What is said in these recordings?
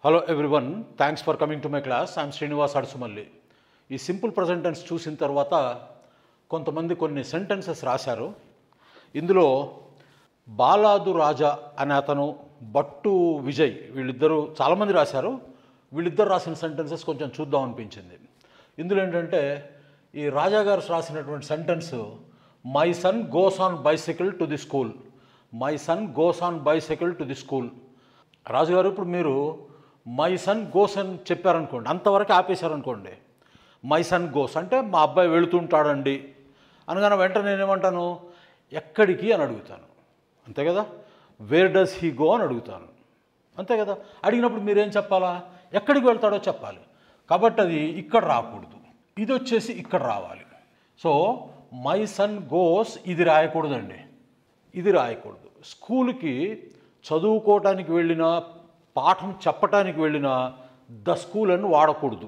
Hello everyone, thanks for coming to my class. I'm Srinivas Adusumalli. ఈ simple present tense చూసిన తర్వాత కొంతమంది కొన్ని సెంటెన్సెస్ రాశారు. ఇందులో బాలాదు రాజా అనే అతను, బట్టు విజయ్, వీళ్ళిద్దరూ చాలామంది రాశారు. వీళ్ళిద్దరు రాసిన సెంటెన్సెస్ కొంచెం చూద్దాం అనిపించింది. ఇందులో ఏంటంటే ఈ రాజా గారు రాసినటువంటి sentence, my son goes on bicycle to the school. My son goes on bicycle to the school. రాజుగారు ఇప్పుడు మీరు మై సన్ గోస్ అని చెప్పారనుకోండి, అంతవరకు ఆపేశారనుకోండి. మై సన్ గోస్ అంటే మా అబ్బాయి వెళుతుంటాడండి అనగానే వెంటనే నేనేమంటాను, ఎక్కడికి అని అడుగుతాను, అంతే కదా. వేర్ డస్ హీ గో అని అడుగుతాను, అంతే కదా. అడిగినప్పుడు మీరేం చెప్పాలా, ఎక్కడికి వెళ్తాడో చెప్పాలి. కాబట్టి అది ఇక్కడ రాకూడదు, ఇది వచ్చేసి ఇక్కడ రావాలి. సో మై సన్ గోస్ ఇది రాయకూడదండి, ఇది రాయకూడదు. స్కూల్కి చదువుకోవటానికి వెళ్ళిన, పాఠం చెప్పటానికి వెళ్ళిన ద స్కూల్ అని వాడకూడదు,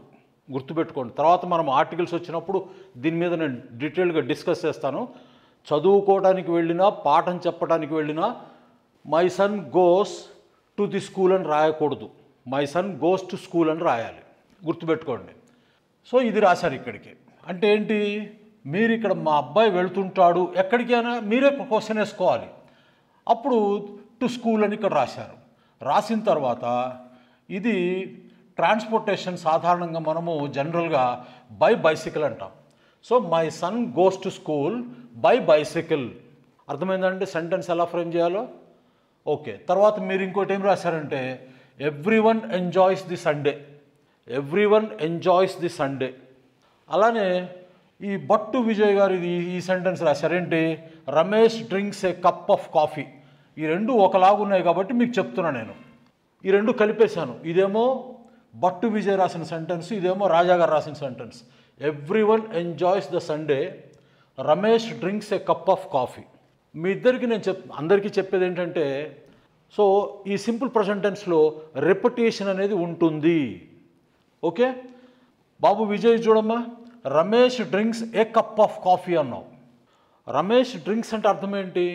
గుర్తుపెట్టుకోండి. తర్వాత మనం ఆర్టికల్స్ వచ్చినప్పుడు దీని మీద నేను డీటెయిల్గా డిస్కస్ చేస్తాను. చదువుకోవడానికి వెళ్ళిన, పాఠం చెప్పడానికి వెళ్ళిన my son goes to the school అని రాయకూడదు, my son goes to school అని రాయాలి, గుర్తుపెట్టుకోండి. సో ఇది రాశారు ఇక్కడికి. అంటే ఏంటి, మీరు ఇక్కడ మా అబ్బాయి వెళ్తుంటాడు ఎక్కడికి అయినా మీరే క్వశ్చన్ వేసుకోవాలి. అప్పుడు టు స్కూల్ అని ఇక్కడ రాశారు. రాసిన తర్వాత ఇది ట్రాన్స్పోర్టేషన్, సాధారణంగా మనము జనరల్గా బై బైసికల్ అంటాం. So my son goes to school by bicycle. అర్థమైందంటే సెంటెన్స్ ఎలా ఫ్రేమ్ చేయాలో. ఓకే, తర్వాత మీరు ఇంకోటి ఏం రాశారంటే, everyone enjoys the Sunday. Everyone enjoys the Sunday. అలానే ఈ బట్టు విజయ్ గారు ఈ సెంటెన్స్ రాశారేంటి, Ramesh drinks a cup of coffee. ఈ రెండు ఒకలాగున్నాయి కాబట్టి మీకు చెప్తున్నాను నేను. ఈ రెండు కలిపేశాను. ఇదేమో బట్టు విజయ్ రాసిన సెంటెన్స్, ఇదేమో రాజా గారు రాసిన sentence. Everyone enjoys the Sunday, Ramesh drinks a cup of coffee. మీ ఇద్దరికి నేను అందరికీ చెప్పేది ఏంటంటే, సో ఈ సింపుల్ ప్రజెంట్ టెన్స్లో రెపిటేషన్ అనేది ఉంటుంది. ఓకే బాబు విజయ్ చూడమ్మా, Ramesh drinks a cup of coffee అన్నావు. రమేష్ డ్రింక్స్ అంటే అర్థం ఏంటి,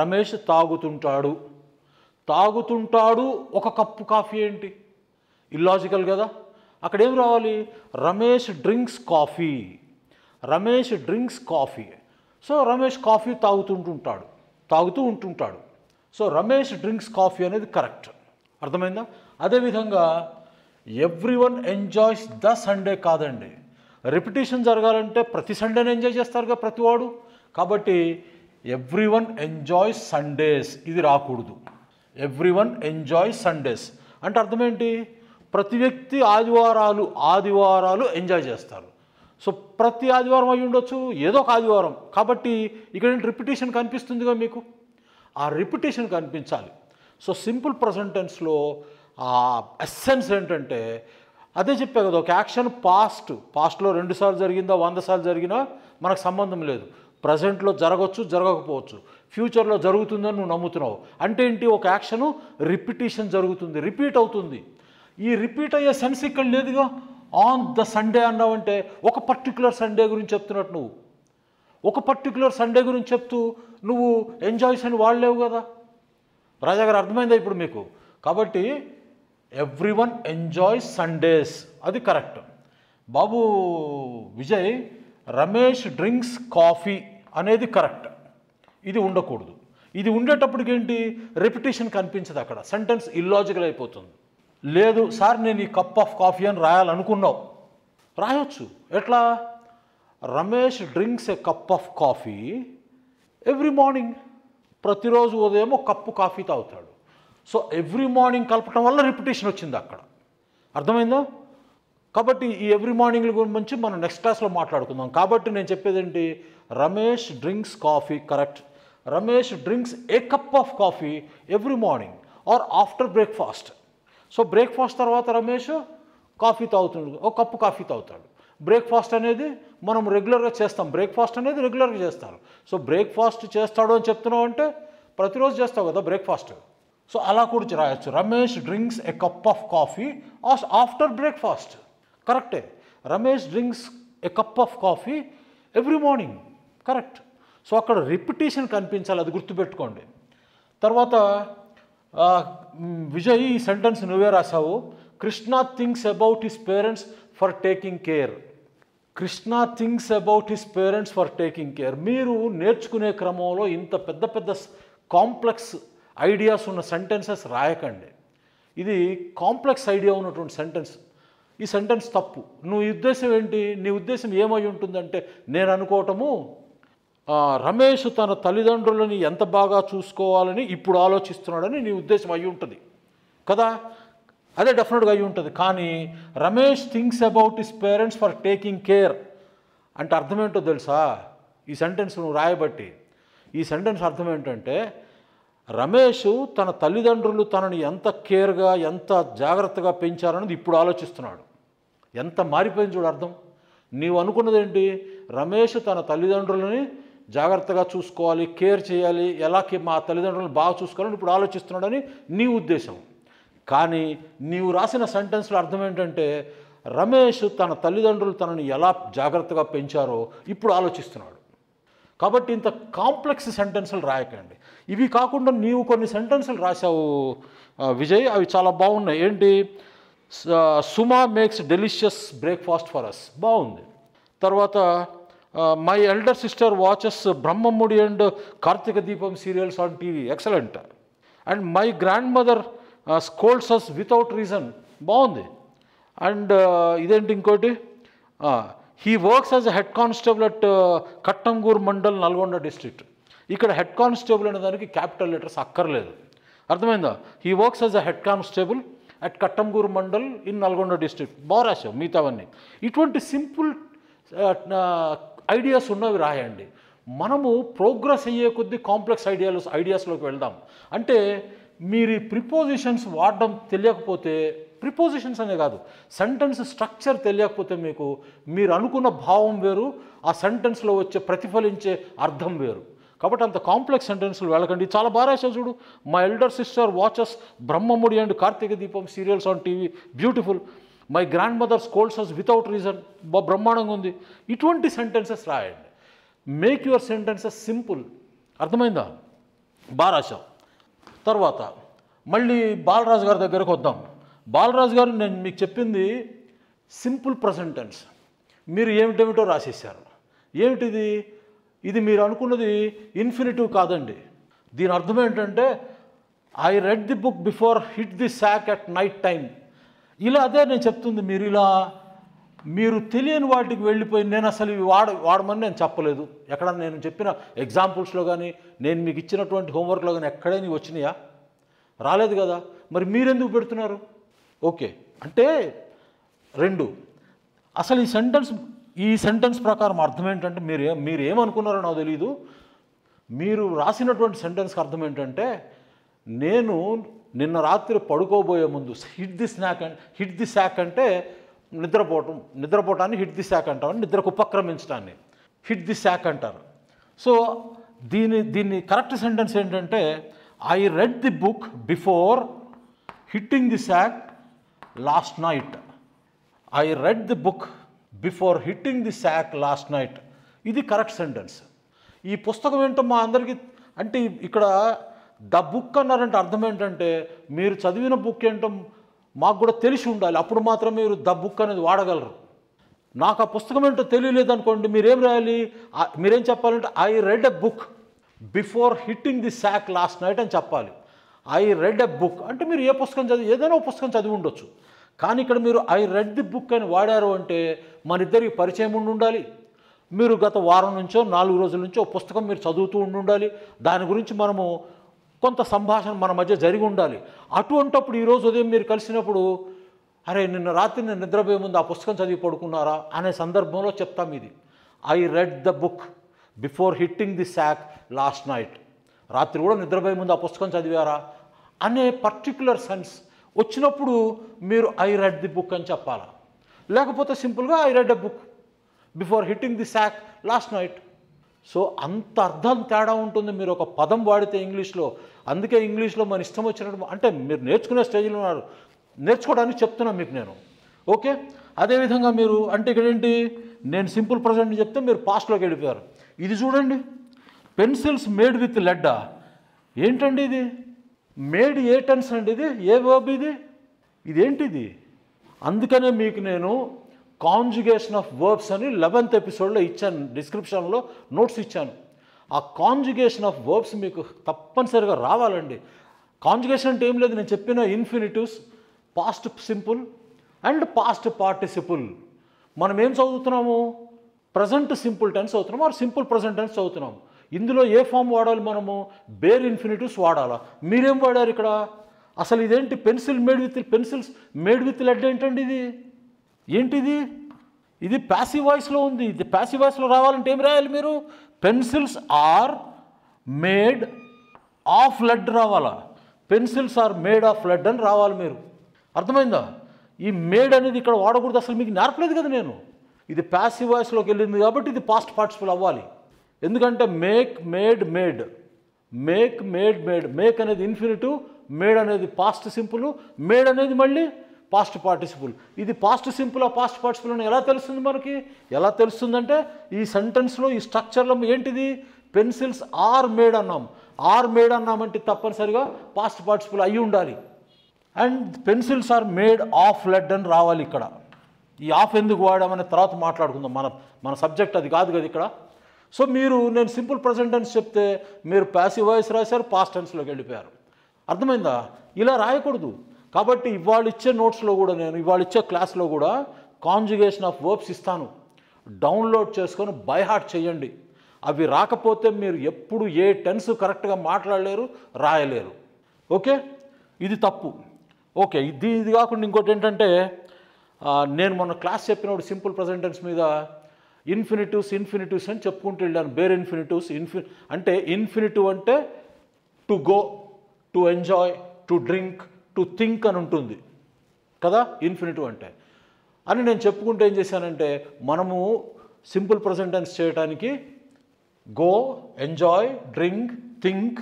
రమేష్ తాగుతుంటాడు. తాగుతుంటాడు ఒక కప్పు కాఫీ ఏంటి, ఇల్లాజికల్ కదా. అక్కడ ఏం రావాలి, Ramesh drinks coffee. Ramesh drinks coffee. So Ramesh coffee తాగుతూ ఉంటుంటాడు. సో రమేష్ డ్రింక్స్ కాఫీ అనేది కరెక్ట్. అర్థమైందా. అదేవిధంగా every one enjoys the Sunday కాదండి. రిపిటేషన్ జరగాలంటే ప్రతి సండేని ఎంజాయ్ చేస్తారుగా ప్రతివాడు. కాబట్టి ఎవ్రీ వన్ ఎంజాయ్స్ సండేస్ ఇది రాకూడదు. ఎవ్రీ వన్ ఎంజాయ్స్ సండేస్ అంటే అర్థం ఏంటి, ప్రతి వ్యక్తి ఆదివారాలు ఎంజాయ్ చేస్తారు. సో ప్రతి ఆదివారం అయి ఉండొచ్చు, ఏదో ఒక ఆదివారం. కాబట్టి ఇక్కడ రిపిటేషన్ కనిపిస్తుందిగా మీకు, ఆ రిపిటేషన్ కనిపించాలి. సో సింపుల్ ప్రజెంట్ టెన్స్లో ఆ ఎస్సెన్స్ ఏంటంటే, అదే చెప్పా కదా, ఒక యాక్షన్ పాస్ట్లో 2 సార్లు జరిగిందా 100 సార్లు జరిగినా మనకు సంబంధం లేదు. ప్రజెంట్లో జరగవచ్చు, జరగకపోవచ్చు, ఫ్యూచర్లో జరుగుతుందని నువ్వు నమ్ముతున్నావు. అంటే ఏంటి, ఒక యాక్షను రిపిటేషన్ జరుగుతుంది, రిపీట్ అవుతుంది. ఈ రిపీట్ అయ్యే సెన్స్ ఇక్కడ లేదుగా. ఆన్ ద సండే అన్నావంటే ఒక పర్టికులర్ సండే గురించి చెప్తున్నట్టు నువ్వు, ఒక పర్టికులర్ సండే గురించి చెప్తూ నువ్వు ఎంజాయ్స్ అని వాడలేవు కదా. రాజా గారు అర్థమైందా ఇప్పుడు మీకు. కాబట్టి ఎవ్రీ వన్ ఎంజాయ్స్ సండేస్ అది కరెక్ట్. బాబు విజయ్ రమేష్ డ్రింక్స్ కాఫీ అనేది కరెక్ట్. ఇది ఉండకూడదు. ఇది ఉండేటప్పటికేంటి, రెపిటేషన్ కనిపించదు, అక్కడ సెంటెన్స్ ఇల్లాజికల్ అయిపోతుంది. లేదు సార్ నేను ఈ కప్ ఆఫ్ కాఫీ అని రాయాలనుకున్నావు, రాయొచ్చు. ఎట్లా, Ramesh drinks a cup of coffee every morning. ప్రతిరోజు ఉదయం ఒక కప్పు కాఫీ తాగుతాడు. సో ఎవ్రీ మార్నింగ్ కలపటం వల్ల రిపిటేషన్ వచ్చింది అక్కడ. అర్థమైందా. కాబట్టి ఈ ఎవ్రీ మార్నింగ్ గురించి మనం నెక్స్ట్ క్లాస్లో మాట్లాడుకుందాం. కాబట్టి నేను చెప్పేది ఏంటి, Ramesh drinks coffee correct. Ramesh drinks a cup of coffee every morning or after breakfast. So breakfast తర్వాత రమేష్ కాఫీ తాగుతాడు, ఒక కప్పు కాఫీ తాగుతాడు. బ్రేక్ఫాస్ట్ అనేది మనం రెగ్యులర్గా చేస్తాం, బ్రేక్ఫాస్ట్ అనేది రెగ్యులర్గా చేస్తారు. సో బ్రేక్ఫాస్ట్ చేస్తాడు అని చెప్తున్నావు అంటే ప్రతిరోజు చేస్తావు కదా బ్రేక్ఫాస్ట్. సో అలా కూడా రాయొచ్చు, Ramesh drinks a cup of coffee after breakfast. కరెక్టే. Ramesh drinks a cup of coffee every morning correct. So అక్కడ రిపిటేషన్ కనిపించాలి, అది గుర్తుపెట్టుకోండి. తర్వాత విజయ్ ఈ సెంటెన్స్ నువ్వే రాసావు, Krishna thinks about his parents for taking care. Krishna thinks about his parents for taking care. మీరు నేర్చుకునే క్రమంలో ఇంత పెద్ద పెద్ద కాంప్లెక్స్ ఐడియాస్ ఉన్న సెంటెన్సెస్ రాయకండి. ఇది కాంప్లెక్స్ ఐడియా ఉన్నటువంటి సెంటెన్స్. ఈ సెంటెన్స్ తప్పు. నువ్వు ఉద్దేశం ఏంటి? నీ ఉద్దేశం ఏమై ఉంటుందంటే, నేను అనుకోవటము రమేష్ తన తల్లిదండ్రులని ఎంత బాగా చూసుకోవాలని ఇప్పుడు ఆలోచిస్తున్నాడని నీ ఉద్దేశం అయి ఉంటుంది కదా. అదే డెఫినెట్గా అయి ఉంటుంది. కానీ Ramesh thinks about his parents for taking care అంటే అర్థం ఏంటో తెలుసా? ఈ సెంటెన్స్ నువ్వు రాయబట్టి ఈ సెంటెన్స్ అర్థం ఏంటంటే, రమేష్ తన తల్లిదండ్రులు తనని ఎంత కేర్గా ఎంత జాగ్రత్తగా పెంచారన్నది ఇప్పుడు ఆలోచిస్తున్నాడు. ఎంత మారిపోయింది చూడు అర్థం. నీవు అనుకున్నది ఏంటి? రమేష్ తన తల్లిదండ్రులని జాగ్రత్తగా చూసుకోవాలి, కేర్ చేయాలి, ఎలా మా తల్లిదండ్రులను బాగా చూసుకోవాలని ఇప్పుడు ఆలోచిస్తున్నాడని నీ ఉద్దేశం. కానీ నీవు రాసిన సెంటెన్స్లో అర్థం ఏంటంటే, రమేష్ తన తల్లిదండ్రులు తనని ఎలా జాగ్రత్తగా పెంచారో ఇప్పుడు ఆలోచిస్తున్నాడు. కాబట్టి ఇంత కాంప్లెక్స్ సెంటెన్సులు రాయకండి. ఇవి కాకుండా నీవు కొన్ని సెంటెన్సులు రాశావు విజయ్, అవి చాలా బాగున్నాయి. ఏంటి? Suma makes delicious breakfast for us, బాగుంది. తర్వాత my elder sister watches Brahmamudi and Karthika Deepam serials on TV, excellent. And my grandmother scolds us without reason, బాగుంది. అండ్ ఇదేంటి ఇంకోటి, he works as a head constable at Kattangur mandal Nalgonda district. ఇక్కడ head constable అనే దానికి capital letters అక్కర్లేదు, అర్థమైందా? He works as a head constable at Kattangur mandal in Nalgonda district, బాగా రాశావు మిగతావన్నీ. ఇటువంటి సింపుల్ ఐడియాస్ ఉన్నవి రాయండి. మనము ప్రోగ్రెస్ అయ్యే కొద్దీ కాంప్లెక్స్ ఐడియాస్లోకి వెళ్దాం. అంటే మీరు ప్రిపోజిషన్స్ వాడడం తెలియకపోతే, ప్రిపోజిషన్స్ అనే కాదు, సెంటెన్స్ స్ట్రక్చర్ తెలియకపోతే మీకు మీరు అనుకున్న భావం వేరు, ఆ సెంటెన్స్లో వచ్చే ప్రతిఫలించే అర్థం వేరు. కాబట్టి అంత కాంప్లెక్స్ సెంటెన్స్లు వెళ్ళకండి. చాలా బాగా రాశావు చూడు. My elder sister watches Brahmamudi and Karthika Deepam serials on TV, beautiful. My grandmother scolds us without reason, బ్రహ్మాండంగా ఉంది. ఇటువంటి సెంటెన్సెస్ రాయండి. మేక్ యువర్ సెంటెన్సెస్ సింపుల్, అర్థమైందా? బాగా రాశావు. తర్వాత మళ్ళీ బాలరాజు గారి దగ్గరకు వద్దాం. బాలరాజు గారు, నేను మీకు చెప్పింది సింపుల్ ప్రజెంట్ టెన్స్, మీరు ఏమిటేమిటో రాసేసారు. ఏమిటిది? ఇది మీరు అనుకున్నది ఇన్ఫినిటివ్ కాదండి. దీని అర్థం ఏంటంటే, I read the book before hit the sack at night time. ఇలా అదే నేను చెప్తుంది. మీరు తెలియని వాటికి వెళ్ళిపోయి నేను అసలు ఇవి వాడమని నేను చెప్పలేదు. ఎక్కడ నేను చెప్పిన ఎగ్జాంపుల్స్లో కానీ నేను మీకు ఇచ్చినటువంటి హోంవర్క్లో కానీ ఎక్కడైనా వచ్చినాయా? రాలేదు కదా. మరి మీరెందుకు పెడుతున్నారు? ఓకే అంటే రెండు, అసలు ఈ సెంటెన్స్ ప్రకారం అర్థం ఏంటంటే, మీరు ఏమనుకున్నారో నాకు తెలియదు. మీరు రాసినటువంటి సెంటెన్స్కి అర్థం ఏంటంటే, నేను నిన్న రాత్రి పడుకోబోయే ముందు హిట్ ది శాక్ అంటే నిద్రపోవటాన్ని హిట్ ది శాక్ అంటామని, నిద్రకు ఉపక్రమించడాన్ని హిట్ ది శాక్ అంటారు. సో దీన్ని కరెక్ట్ సెంటెన్స్ ఏంటంటే, I read the book before hitting the sack last night. I read the book before hitting the sack last night. ఇది correct sentence. ఈ పుస్తకం ఏంటో మా అందరికీ అంటే, ఇక్కడ ద బుక్ అన్నారంటే అర్థం ఏంటంటే, మీరు చదివిన బుక్ ఏంటో మాకు కూడా తెలిసి ఉండాలి. అప్పుడు మాత్రం మీరు ద బుక్ అనేది వాడగలరు. నాకు ఆ పుస్తకం ఏంటో తెలియలేదు అనుకోండి, మీరేం రాయాలి? మీరేం చెప్పాలంటే, I read a book before hitting the sack last night అని చెప్పాలి. ఐ రెడ్ ఎ బుక్ అంటే మీరు ఏ పుస్తకం ఏదైనా ఒక పుస్తకం చదివి ఉండొచ్చు. కానీ ఇక్కడ మీరు ఐ రెడ్ ది బుక్ అని వాడారు అంటే మన ఇద్దరికి పరిచయం ఉండాలి. మీరు గత వారం నుంచో 4 రోజుల నుంచో పుస్తకం మీరు చదువుతూ ఉండాలి. దాని గురించి మనము కొంత సంభాషణ మన మధ్య జరిగి ఉండాలి. అటువంటప్పుడు ఈరోజు ఉదయం మీరు కలిసినప్పుడు, అరే నిన్న రాత్రి నేను నిద్రపోయే ముందు ఆ పుస్తకం చదివి పడుకున్నారా అనే సందర్భంలో చెప్తాం ఇది. I read the book before hitting the sack last night. రాత్రి కూడా నిద్రపోయే ముందు ఆ పుస్తకం చదివారా అనే పర్టిక్యులర్ సెన్స్ వచ్చినప్పుడు మీరు ఐ రెడ్ ది బుక్ అని చెప్పాలా. లేకపోతే సింపుల్గా I read a book before hitting the sack last night. So అంత అర్థం తేడా ఉంటుంది మీరు ఒక పదం వాడితే ఇంగ్లీష్లో. అందుకే ఇంగ్లీష్లో మన ఇష్టం వచ్చినట్టు, అంటే మీరు నేర్చుకునే స్టేజ్లో ఉన్నారు, నేర్చుకోవడానికి చెప్తున్నాను మీకు నేను. ఓకే, అదేవిధంగా మీరు అంటే ఇక్కడ ఏంటి, నేను సింపుల్ ప్రజెంట్ చెప్తే మీరు పాస్ట్లోకి వెళ్ళిపోయారు. ఇది చూడండి, పెన్సిల్స్ మేడ్ విత్ లెడ్డా. ఏంటండి ఇది? మేడ్ ఏ టెన్స్ అండి? ఇది ఏ వర్బ్? ఇదేంటిది? అందుకనే మీకు నేను కాంజుగేషన్ ఆఫ్ వర్బ్స్ అని 11th ఎపిసోడ్లో ఇచ్చాను, డిస్క్రిప్షన్లో నోట్స్ ఇచ్చాను. ఆ కాంజుగేషన్ ఆఫ్ వర్బ్స్ మీకు తప్పనిసరిగా రావాలండి. కాంజుగేషన్ అంటే ఏం లేదు, నేను చెప్పిన infinitives, past simple and past participle. మనం ఏం చదువుతున్నాము? ప్రజెంట్ సింపుల్ టెన్స్ చదువుతున్నాం ఆర్ సింపుల్ ప్రజెంట్ టెన్స్ చదువుతున్నాం. ఇందులో ఏ ఫామ్ వాడాలి మనము? బేర్ ఇన్ఫినిటివ్స్ వాడాలా? మీరేం వాడారు ఇక్కడ? అసలు ఇదేంటి? పెన్సిల్స్ మేడ్ విత్ లెడ్ ఏంటండి ఇది? ఏంటిది? ఇది ప్యాసివ్ వాయిస్లో ఉంది. ఇది ప్యాసివ్ వాయిస్లో రావాలంటే ఏం రాయాలి మీరు? Pencils are made of lead రావాలా? Pencils are made of lead అని రావాలి మీరు. అర్థమైందా? ఈ మేడ్ అనేది ఇక్కడ వాడకూడదు, అసలు మీకు నేర్పలేదు కదా నేను. ఇది ప్యాసివ్ వాయిస్లోకి వెళ్ళింది కాబట్టి ఇది పాస్ట్ పార్టిసిపుల్ అవ్వాలి. ఎందుకంటే make made made, make made made, make అనేది ఇన్ఫినిటివ్, మేడ్ అనేది పాస్ట్ సింపుల్, మేడ్ అనేది మళ్ళీ పాస్ట్ పార్టిసిపుల్. ఇది పాస్ట్ సింపుల్ పాస్ట్ పార్టిసిపుల్ అని ఎలా తెలుస్తుంది మనకి? ఎలా తెలుస్తుందంటే ఈ సెంటెన్స్లో ఈ స్ట్రక్చర్లో ఏంటిది? పెన్సిల్స్ ఆర్ మేడ్ అన్నాం. ఆర్ మేడ్ అన్నామంటే తప్పనిసరిగా పాస్ట్ పార్టిసిపుల్ అయ్యి ఉండాలి. And pencils are made of lead అని రావాలి ఇక్కడ. ఈ ఆఫ్ ఎందుకు వాడామనే తర్వాత మాట్లాడుకుందాం, మన సబ్జెక్ట్ అది కాదు కదా ఇక్కడ. సో నేను సింపుల్ ప్రజెంట్ టెన్స్ చెప్తే మీరు ప్యాసివ్ వాయిస్ రాశారు, పాస్ట్ టెన్స్లోకి వెళ్ళిపోయారు. అర్థమైందా? ఇలా రాయకూడదు. కాబట్టి ఇవాళ ఇచ్చే నోట్స్లో కూడా, ఇవాళ ఇచ్చే క్లాస్లో కూడా కాంజుగేషన్ ఆఫ్ వర్బ్స్ ఇస్తాను. డౌన్లోడ్ చేసుకొని బై హార్ట్ చేయండి. అవి రాకపోతే మీరు ఎప్పుడు ఏ టెన్స్ కరెక్ట్గా మాట్లాడలేరు, రాయలేరు. ఓకే, ఇది తప్పు. ఓకే, ఇది కాకుండా ఇంకోటి ఏంటంటే, నేను మొన్న క్లాస్ చెప్పినప్పుడు సింపుల్ ప్రజెంట్ టెన్స్ మీద ఇన్ఫినిటివ్స్ అని చెప్పుకుంటూ వెళ్ళాను. బేర్ ఇన్ఫినిటివ్స్. అంటే ఇన్ఫినిటివ్ అంటే to go, to enjoy, to drink, to think అని ఉంటుంది కదా ఇన్ఫినిటివ్ అంటే. అని నేను చెప్పుకుంటూ ఏం చేశానంటే, మనము సింపుల్ ప్రజెంట్ టెన్స్ చేయడానికి గో, ఎంజాయ్, డ్రింక్, థింక్,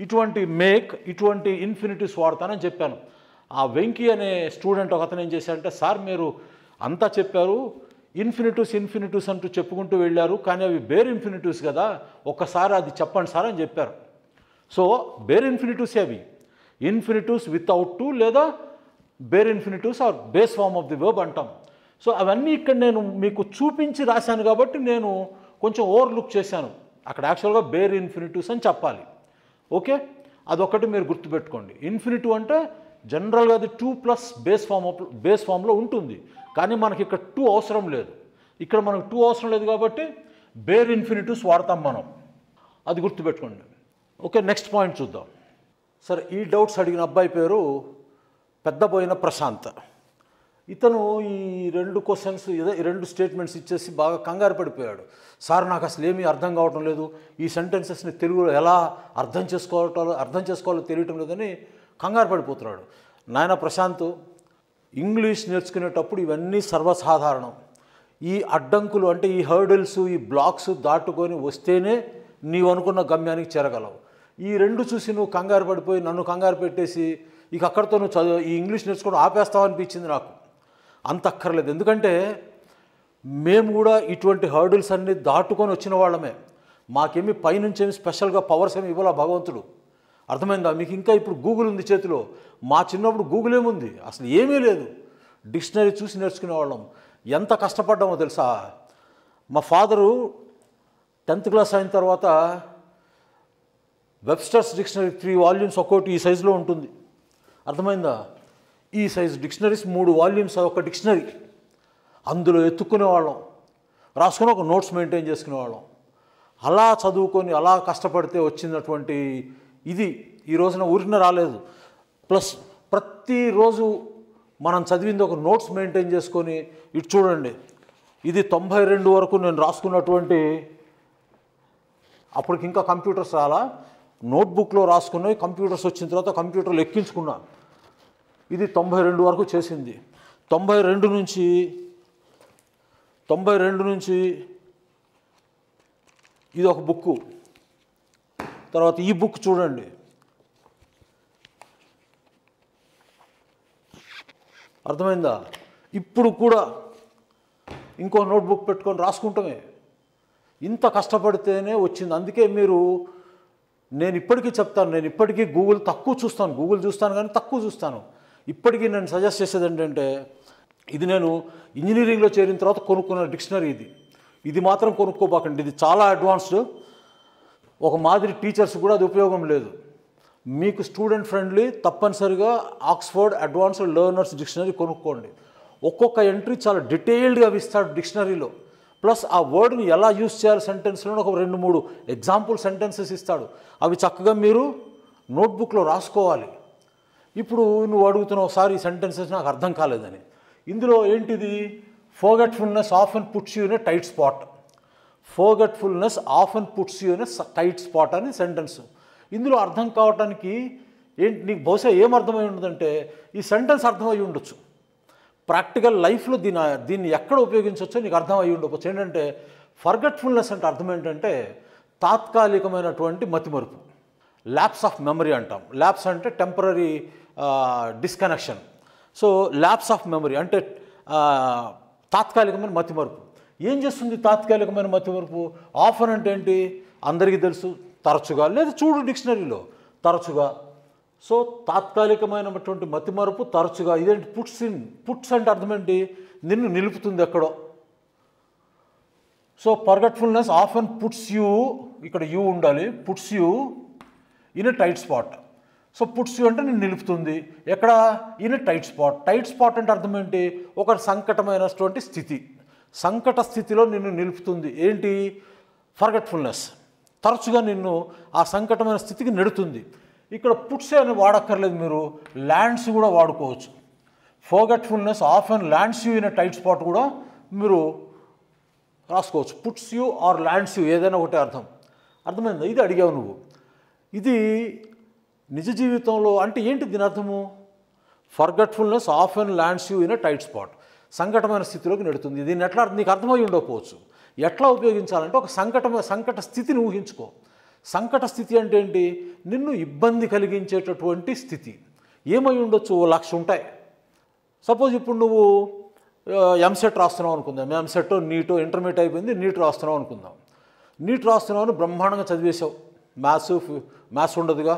ఇటువంటి మేక్, ఇటువంటి ఇన్ఫినిటివ్స్ వాడతానని చెప్పాను. ఆ వెంకీ అనే స్టూడెంట్ ఒక అతను ఏం చేశారంటే, సార్ మీరు అంతా చెప్పారు, ఇన్ఫినిటివ్స్ అంటూ చెప్పుకుంటూ వెళ్ళారు, కానీ అవి బేర్ ఇన్ఫినిటివ్స్ కదా, ఒక్కసారి అది చెప్పండి సార్ అని చెప్పారు. సో బేర్ ఇన్ఫినిటివ్స్ అవి ఇన్ఫినిటివ్స్ వితౌట్ టు, లేదా bare infinitives or base form of the verb అంటాం. సో అవన్నీ ఇక్కడ నేను మీకు చూపించి రాశాను కాబట్టి నేను కొంచెం ఓవర్లుక్ చేశాను. అక్కడ యాక్చువల్గా బేర్ ఇన్ఫినిటివ్స్ అని చెప్పాలి. ఓకే, అదొకటి మీరు గుర్తుపెట్టుకోండి. ఇన్ఫినిటివ్ అంటే జనరల్గా అది 2+ బేస్ ఫామ్లో ఉంటుంది, కానీ మనకి ఇక్కడ 2 అవసరం లేదు. ఇక్కడ మనకు 2 అవసరం లేదు కాబట్టి బేర్ ఇన్ఫినిటివ్స్ వాడతాం మనం. అది గుర్తుపెట్టుకోండి. ఓకే, నెక్స్ట్ పాయింట్ చూద్దాం. సరే, ఈ డౌట్స్ అడిగిన అబ్బాయి పేరు పెద్దబోయిన ప్రశాంత్. ఇతను ఈ 2 క్వశ్చన్స్, ఈ 2 స్టేట్మెంట్స్ ఇచ్చేసి బాగా కంగారు పడిపోయాడు. సార్ నాకు అసలు ఏమీ అర్థం కావటం లేదు, ఈ సెంటెన్సెస్ని తెలుగులో ఎలా అర్థం చేసుకోవాలో తెలియటం లేదని కంగారు పడిపోతున్నాడు. నాయన ప్రశాంత్, ఇంగ్లీష్ నేర్చుకునేటప్పుడు ఇవన్నీ సర్వసాధారణం. ఈ అడ్డంకులు అంటే ఈ హర్డిల్స్, ఈ బ్లాక్స్ దాటుకొని వస్తేనే నీవు అనుకున్న గమ్యానికి చేరగలవు. ఈ 2 చూసి నువ్వు కంగారు పడిపోయి నన్ను కంగారు పెట్టేసి ఇక అక్కడితో నువ్వు ఈ ఇంగ్లీష్ నేర్చుకోవడం ఆపేస్తావు అనిపించింది నాకు. అంత అక్కర్లేదు, ఎందుకంటే మేము కూడా ఇటువంటి హర్డిల్స్ అన్నీ దాటుకొని వచ్చిన వాళ్ళమే. మాకేమీ పైనుంచి ఏమి స్పెషల్గా పవర్స్ ఏమి ఇవ్వాలా భగవంతుడు. అర్థమైందా మీకు? ఇంకా ఇప్పుడు గూగుల్ ఉంది చేతిలో. మా చిన్నప్పుడు గూగుల్ ఏముంది, అసలు ఏమీ లేదు. డిక్షనరీ చూసి నేర్చుకునేవాళ్ళం. ఎంత కష్టపడ్డామో తెలుసా. మా ఫాదరు 10th క్లాస్ అయిన తర్వాత వెబ్స్టర్స్ డిక్షనరీ 3 వాల్యూమ్స్ ఒక్కోటి ఈ సైజులో ఉంటుంది. అర్థమైందా? ఈ సైజు డిక్షనరీస్ 3 వాల్యూమ్స్ ఒక డిక్షనరీ. అందులో ఎత్తుక్కునేవాళ్ళం, రాసుకొని ఒక నోట్స్ మెయింటైన్ చేసుకునేవాళ్ళం. అలా చదువుకొని అలా కష్టపడితే వచ్చినటువంటి ఇది ఈ రోజున ఊరిన రాలేదు. ప్లస్ ప్రతిరోజు మనం చదివింది ఒక నోట్స్ మెయింటైన్ చేసుకొని, ఇటు చూడండి, ఇది 92 వరకు నేను రాసుకున్నటువంటి, అప్పటికి ఇంకా కంప్యూటర్స్ రాలా, నోట్బుక్లో రాసుకున్నవి కంప్యూటర్స్ వచ్చిన తర్వాత కంప్యూటర్లు ఎక్కించుకున్నా. ఇది 92 వరకు చేసింది. 92 నుంచి ఇది ఒక బుక్కు. తర్వాత ఈ బుక్ చూడండి, అర్థమైందా? ఇప్పుడు కూడా ఇంకో నోట్బుక్ పెట్టుకొని రాసుకుంటామే. ఇంత కష్టపడితేనే వచ్చింది. అందుకే నేను ఇప్పటికీ చెప్తాను, నేను ఇప్పటికీ గూగుల్ తక్కువ చూస్తాను, గూగుల్ చూస్తాను కానీ తక్కువ చూస్తాను. ఇప్పటికీ నేను సజెస్ట్ చేసేది ఏంటంటే, ఇది నేను ఇంజనీరింగ్లో చేరిన తర్వాత కొనుక్కున్న డిక్షనరీ ఇది మాత్రం కొనుక్కోబాకండి, ఇది చాలా అడ్వాన్స్డ్. ఒక మాదిరి టీచర్స్ కూడా అది ఉపయోగం లేదు. మీకు స్టూడెంట్ ఫ్రెండ్లీ తప్పనిసరిగా ఆక్స్ఫర్డ్ అడ్వాన్స్డ్ లెర్నర్స్ డిక్షనరీ కొనుక్కోండి. ఒక్కొక్క ఎంట్రీ చాలా డీటెయిల్డ్గా ఇస్తాడు డిక్షనరీలో. ప్లస్ ఆ వర్డ్ని ఎలా యూజ్ చేయాలి సెంటెన్స్లో ఒక 2-3 ఎగ్జాంపుల్ సెంటెన్సెస్ ఇస్తాడు. అవి చక్కగా మీరు నోట్బుక్లో రాసుకోవాలి. ఇప్పుడు నువ్వు అడుగుతున్నావు, సార్ ఈ సెంటెన్సెస్ నాకు అర్థం కాలేదని. ఇందులో ఏంటిది? Forgetfulness often puts you in a tight spot. Forgetfulness often puts you in a tight spot అని సెంటెన్స్. ఇందులో అర్థం కావటానికి ఏంటి, నీకు బహుశా ఏం అర్థమై ఉండదంటే ఈ సెంటెన్స్ అర్థమై ఉండొచ్చు. ప్రాక్టికల్ లైఫ్లో దీన్ని ఎక్కడ ఉపయోగించవచ్చో నీకు అర్థం అయ్యి ఉండవచ్చు. ఏంటంటే ఫర్గెట్ఫుల్నెస్ అంటే అర్థం ఏంటంటే తాత్కాలికమైనటువంటి మతిమరుపు, ల్యాప్స్ ఆఫ్ మెమరీ అంటాం. ల్యాప్స్ అంటే temporary disconnection. So lapse of memory అంటే తాత్కాలికమైన మతిమరుపు. ఏం చేస్తుంది తాత్కాలికమైన మతిమరుపు? ఆఫెన్ అంటే ఏంటి? అందరికీ తెలుసు, తరచుగా, లేదా చూడు డిక్షనరీలో తరచుగా. సో తాత్కాలికమైనటువంటి మతిమరుపు తరచుగా. ఇదేంటి? పుట్స్ అంటే అర్థం ఏంటి? నిన్ను నిలుపుతుంది ఎక్కడో. So forgetfulness often puts you, ఇక్కడ యూ ఉండాలి, puts you in a tight spot. So puts you అంటే నిన్ను నిలుపుతుంది ఎక్కడ? In a tight spot. Tight spot అంటే అర్థం ఏంటి? ఒక సంకటమైనటువంటి స్థితి, సంకట స్థితిలో నిన్ను నిలుపుతుంది. ఏంటి? ఫర్గెట్ఫుల్నెస్ తరచుగా నిన్ను ఆ సంకటమైన స్థితికి నెడుతుంది. ఇక్కడ పుట్స్ అని వాడక్కర్లేదు, మీరు ల్యాండ్స్ కూడా వాడుకోవచ్చు. Forgetfulness often lands you in a tight spot కూడా మీరు రాసుకోవచ్చు. Puts you or lands you ఏదైనా ఒకటే అర్థం. అర్థమైందా? ఇది అడిగావు నువ్వు. ఇది నిజ జీవితంలో అంటే ఏంటి దీని అర్థము? Forgetfulness often lands you in a tight spot, సంకటమైన స్థితిలోకి నెడుతుంది. దీన్ని ఎట్లా నీకు అర్థమై ఉండకపోవచ్చు. ఎట్లా ఉపయోగించాలంటే ఒక సంకట స్థితిని ఊహించుకో. సంకట స్థితి అంటే ఏంటి? నిన్ను ఇబ్బంది కలిగించేటటువంటి స్థితి. ఏమై ఉండొచ్చు? 1,00,000 ఉంటాయి. సపోజ్ ఇప్పుడు నువ్వు ఎంసెట్ రాస్తున్నావు అనుకుందాం. ఎంసెట్ నీటో ఇంటర్మీడియట్ అయిపోయింది, నీట్ రాస్తున్నావు అనుకుందాం. నీట్ రాస్తున్నావు అని బ్రహ్మాండంగా చదివేశావు. మ్యాథ్స్ ఉండదుగా,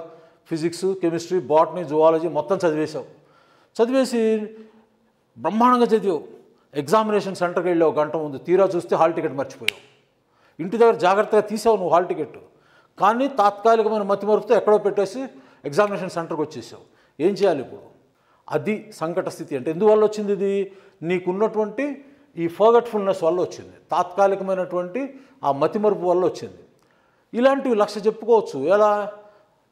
ఫిజిక్స్, కెమిస్ట్రీ, బాటనీ, జువాలజీ మొత్తం చదివేశావు. చదివేసి బ్రహ్మాండంగా చదివావు. ఎగ్జామినేషన్ సెంటర్కి వెళ్ళావు గంట ముందు. తీరా చూస్తే హాల్ టికెట్ మర్చిపోయావు. ఇంటి దగ్గర జాగ్రత్తగా తీసావు నువ్వు హాల్ టికెట్, కానీ తాత్కాలికమైన మతిమరుపుతో ఎక్కడో పెట్టేసి ఎగ్జామినేషన్ సెంటర్కి వచ్చేసావు. ఏం చేయాలి ఇప్పుడు? అది సంకట స్థితి అంటే. ఎందువల్ల వచ్చింది ఇది? నీకున్నటువంటి ఈ ఫర్గెట్ఫుల్నెస్ వల్ల వచ్చింది, తాత్కాలికమైనటువంటి ఆ మతిమరుపు వల్ల వచ్చింది. ఇలాంటివి 1,00,000 చెప్పుకోవచ్చు. ఎలా?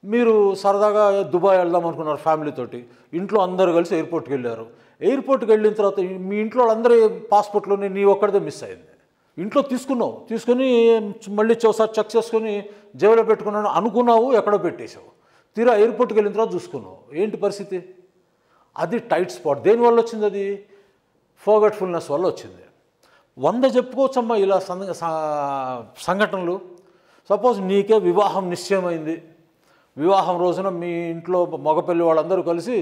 మీరు సరదాగా దుబాయ్ వెళ్దాం అనుకున్నారు ఫ్యామిలీతోటి. ఇంట్లో అందరూ కలిసి ఎయిర్పోర్ట్కి వెళ్ళారు. ఎయిర్పోర్ట్కి వెళ్ళిన తర్వాత మీ ఇంట్లో వాళ్ళందరూ పాస్పోర్ట్లోనే నీ ఒక్కడిదే మిస్ అయింది. ఇంట్లో తీసుకొని మళ్ళీ ఒకసారి చెక్ చేసుకొని జేబులో పెట్టుకున్నాను అనుకున్నావు, ఎక్కడో పెట్టేశావు. తీరా ఎయిర్పోర్ట్కి వెళ్ళిన తర్వాత చూసుకున్నావు. ఏంటి పరిస్థితి? అది టైట్ స్పాట్. దేనివల్ల వచ్చింది? అది ఫర్గెట్ఫుల్నెస్ వల్ల వచ్చింది. 100 చెప్పుకోవచ్చమ్మా ఇలా సంఘటనలు. సపోజ్ నీకే వివాహం నిశ్చయమైంది. వివాహం రోజున మీ ఇంట్లో మగపెళ్లి వాళ్ళందరూ కలిసి